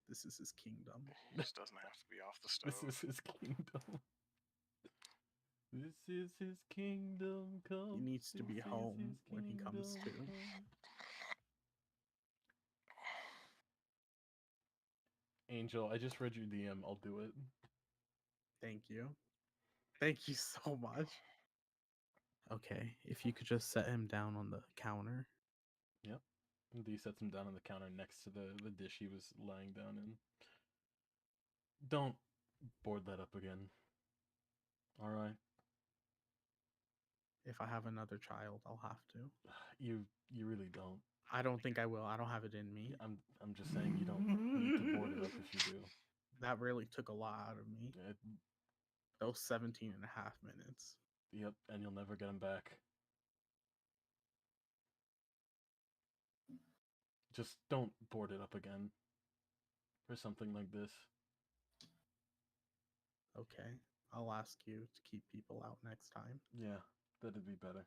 This is his kingdom. He just doesn't have to be off the stove. This is his kingdom. This is his kingdom come. He needs to be This is home his when he comes kingdom to. come. Angel, I just read your DM. I'll do it. Thank you. Thank you so much. Okay, if you could just set him down on the counter. Yep. And D sets him down on the counter next to the dish he was lying down in. Don't board that up again. All right. If I have another child, I'll have to. You really don't. I don't think I will. I don't have it in me. I'm just saying you don't need to board it up if you do. That really took a lot out of me. It, Those 17 and a half minutes. yep, and you'll never get them back. Just don't board it up again for something like this. Okay, I'll ask you to keep people out next time. Yeah, that'd be better.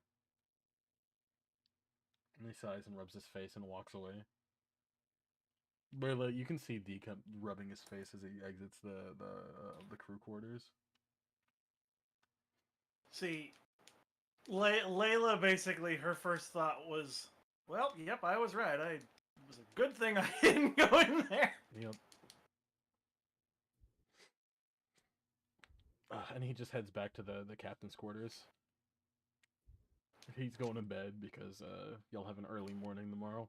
And he sighs and rubs his face and walks away. But you can see D rubbing his face as he exits the crew quarters. See, Layla basically, her first thought was, well, yep, I was right. It was a good thing I didn't go in there. Yep. And he just heads back to the captain's quarters. He's going to bed because y'all have an early morning tomorrow.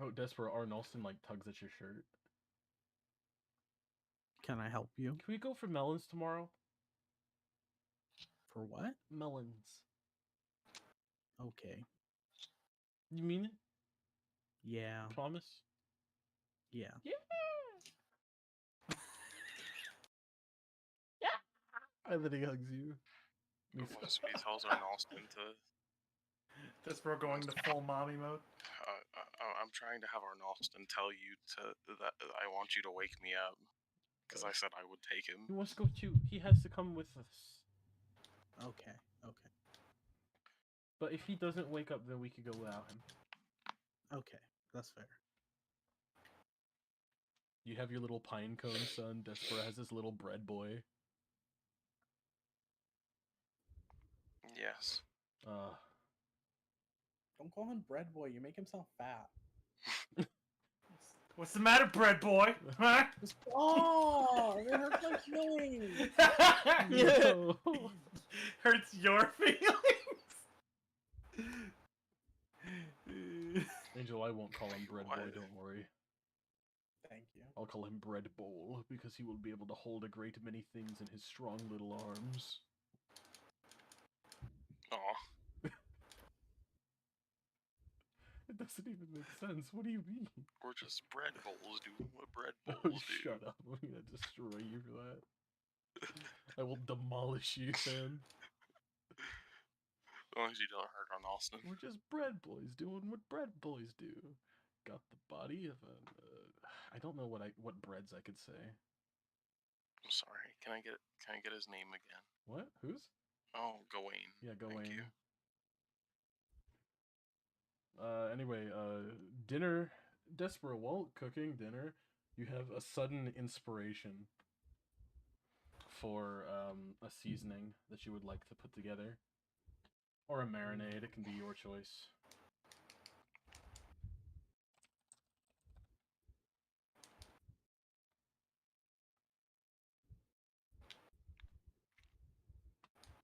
Oh, Desperate Arnolston tugs at your shirt. Can I help you? Can we go for melons tomorrow? For what? Melons. Okay. You mean it? Yeah. Promise? Yeah. Yeah. Yeah. And then he hugs you. Once we tells Arnolston to, This bro going to full mommy mode. I'm trying to have Arnolston tell you that I want you to wake me up. Because I said I would take him. He wants to go too. He has to come with us. Okay. Okay. But if he doesn't wake up, then we could go without him. Okay. That's fair. You have your little pine cone son. Despera has his little bread boy. Yes. Don't call him bread boy. You make him sound fat. What's the matter, bread boy? Huh? Oh, it hurts my feelings. No. Hurts your feelings. Angel, I won't call him bread boy, What? don't worry. Thank you. I'll call him bread bowl, because he will be able to hold a great many things in his strong little arms. Aw. It doesn't even make sense. What do you mean? We're just bread bowls doing what bread Oh, bowls do. shut up. I'm gonna destroy you for that. I will demolish you, Sam. As long as you don't hurt Arnolston. We're just bread boys doing what bread boys do. Got the body of a... I don't know what breads I could say. I'm sorry. Can I get his name again? What? Whose? Oh, Gawain. Yeah, Thank Gawain. you. Anyway, dinner. Despera, while cooking dinner, you have a sudden inspiration for a seasoning that you would like to put together. Or a marinade, it can be your choice.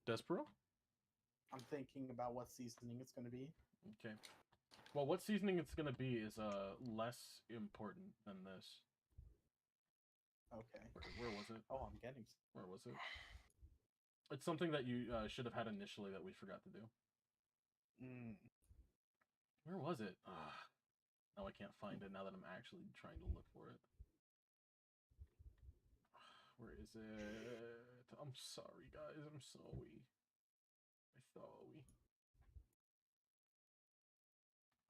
Despero? I'm thinking about what seasoning it's going to be. Okay. Well, what seasoning it's gonna be is less important than this. Okay. Where was it? Oh, I'm getting. Where was it? It's something that you should have had initially that we forgot to do. Where was it? Now I can't find it now that I'm actually trying to look for it. Where is it? I'm sorry, guys. I'm sorry. Sorry.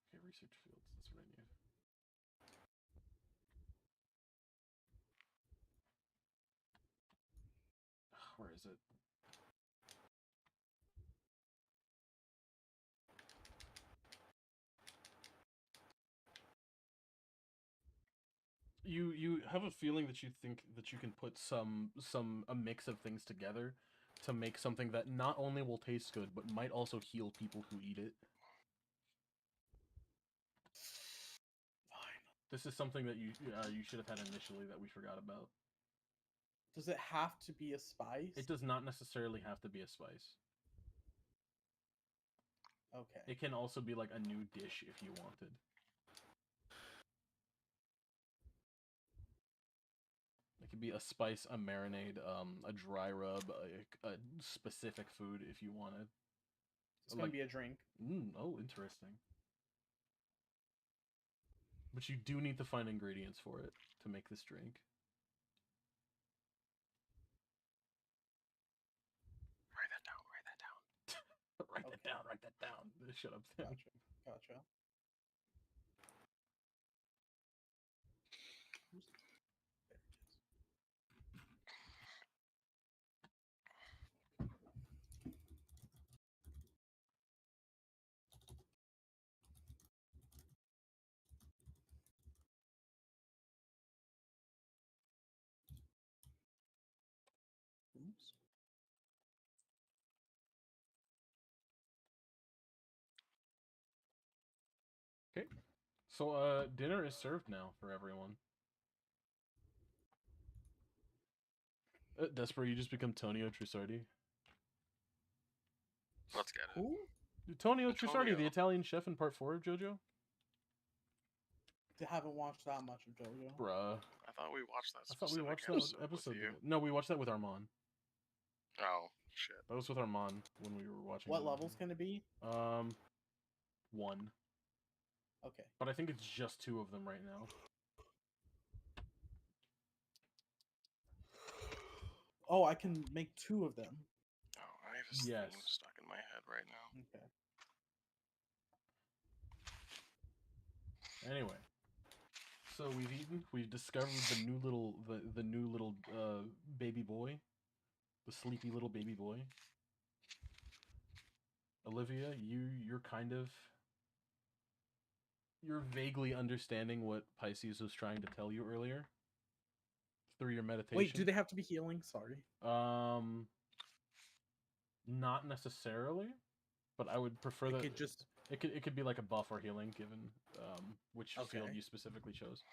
Okay, research fields. That's what I need. Where is it? You have a feeling that you think that you can put a mix of things together to make something that not only will taste good but might also heal people who eat it. Fine. This is something that you should have had initially that we forgot about. Does it have to be a spice? It does not necessarily have to be a spice. Okay. It can also be like a new dish if you wanted. It could be a spice, a marinade, a dry rub, a specific food if you wanted. It's gonna be a drink. Oh, interesting. But you do need to find ingredients for it to make this drink. Write that down. Write that down. Write that down. Write that down. Shut up. Gotcha. Oops. Okay. So, dinner is served now for everyone. Desper, you just become Tonio Trusardi. Let's get it. Who? Tonio Trusardi, the Antonio. Italian chef in part 4 of JoJo. I haven't watched that much of JoJo. Bruh. I thought we watched that. I thought we watched specific that episode. with you. No, we watched that with Armand. Oh shit. That was with Armand when we were watching. What the- level's gonna be? 1. Okay. But I think it's just 2 of them right now. Oh, I can make 2 of them. Oh, I have his Yes. theme stuck in my head right now. Okay. Anyway, so we've eaten. We've discovered the new little baby boy, the sleepy little baby boy. Olivia, you're vaguely understanding what Pisces was trying to tell you earlier through your meditation. Wait, do they have to be healing? Sorry. Not necessarily, but I would prefer It that could just it could be like a buff or healing given which field Okay. you specifically chose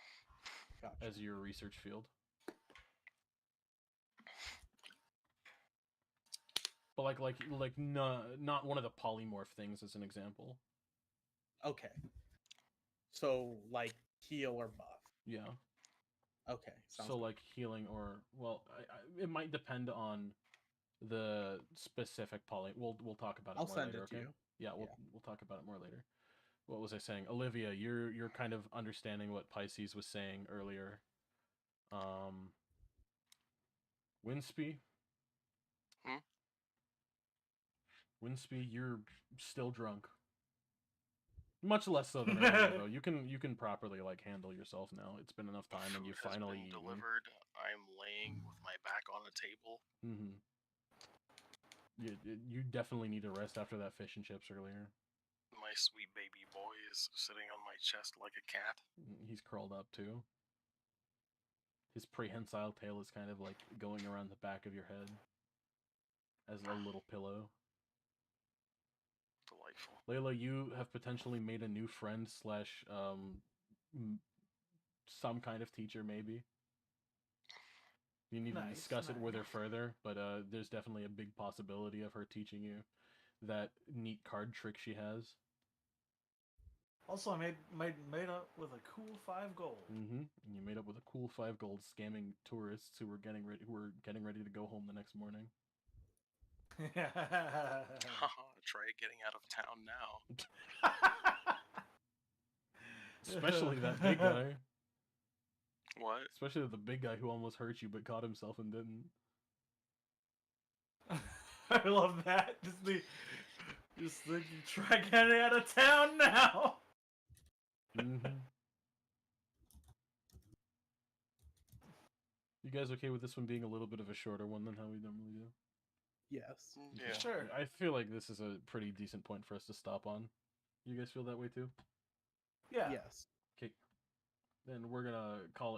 gotcha. as your research field. But not one of the polymorph things as an example. Okay. So like heal or buff. Yeah. Okay. Sounds So good. like healing or it might depend on the specific poly. We'll talk about it I'll more send later. it to Okay. you. Yeah, we'll talk about it more later. What was I saying? Olivia, you're kind of understanding what Pisces was saying earlier. Winsby. Winsby, you're still drunk. Much less so than earlier, though. You can properly like handle yourself now. It's been enough time, and you Food has finally been eaten. delivered. I'm laying with my back on a table. Mm-hmm. You definitely need to rest after that fish and chips earlier. My sweet baby boy is sitting on my chest like a cat. He's curled up too. His prehensile tail is kind of like going around the back of your head as a little pillow. Delightful. Layla, you have potentially made a new friend / some kind of teacher, maybe. You need to Nice, discuss it with her nice. further, but there's definitely a big possibility of her teaching you that neat card trick she has. Also, I made up with a cool 5 gold. Mm-hmm. And you made up with a cool 5 gold scamming tourists who were getting ready to go home the next morning. Try getting out of town now. Especially that big guy. What? Especially the big guy who almost hurt you but caught himself and didn't. I love that. Just try getting out of town now. Mm-hmm. You guys okay with this one being a little bit of a shorter one than how we normally do? Yes. Yeah. Sure. I feel like this is a pretty decent point for us to stop on. You guys feel that way too? Yeah. Yes. Okay. Then we're gonna call it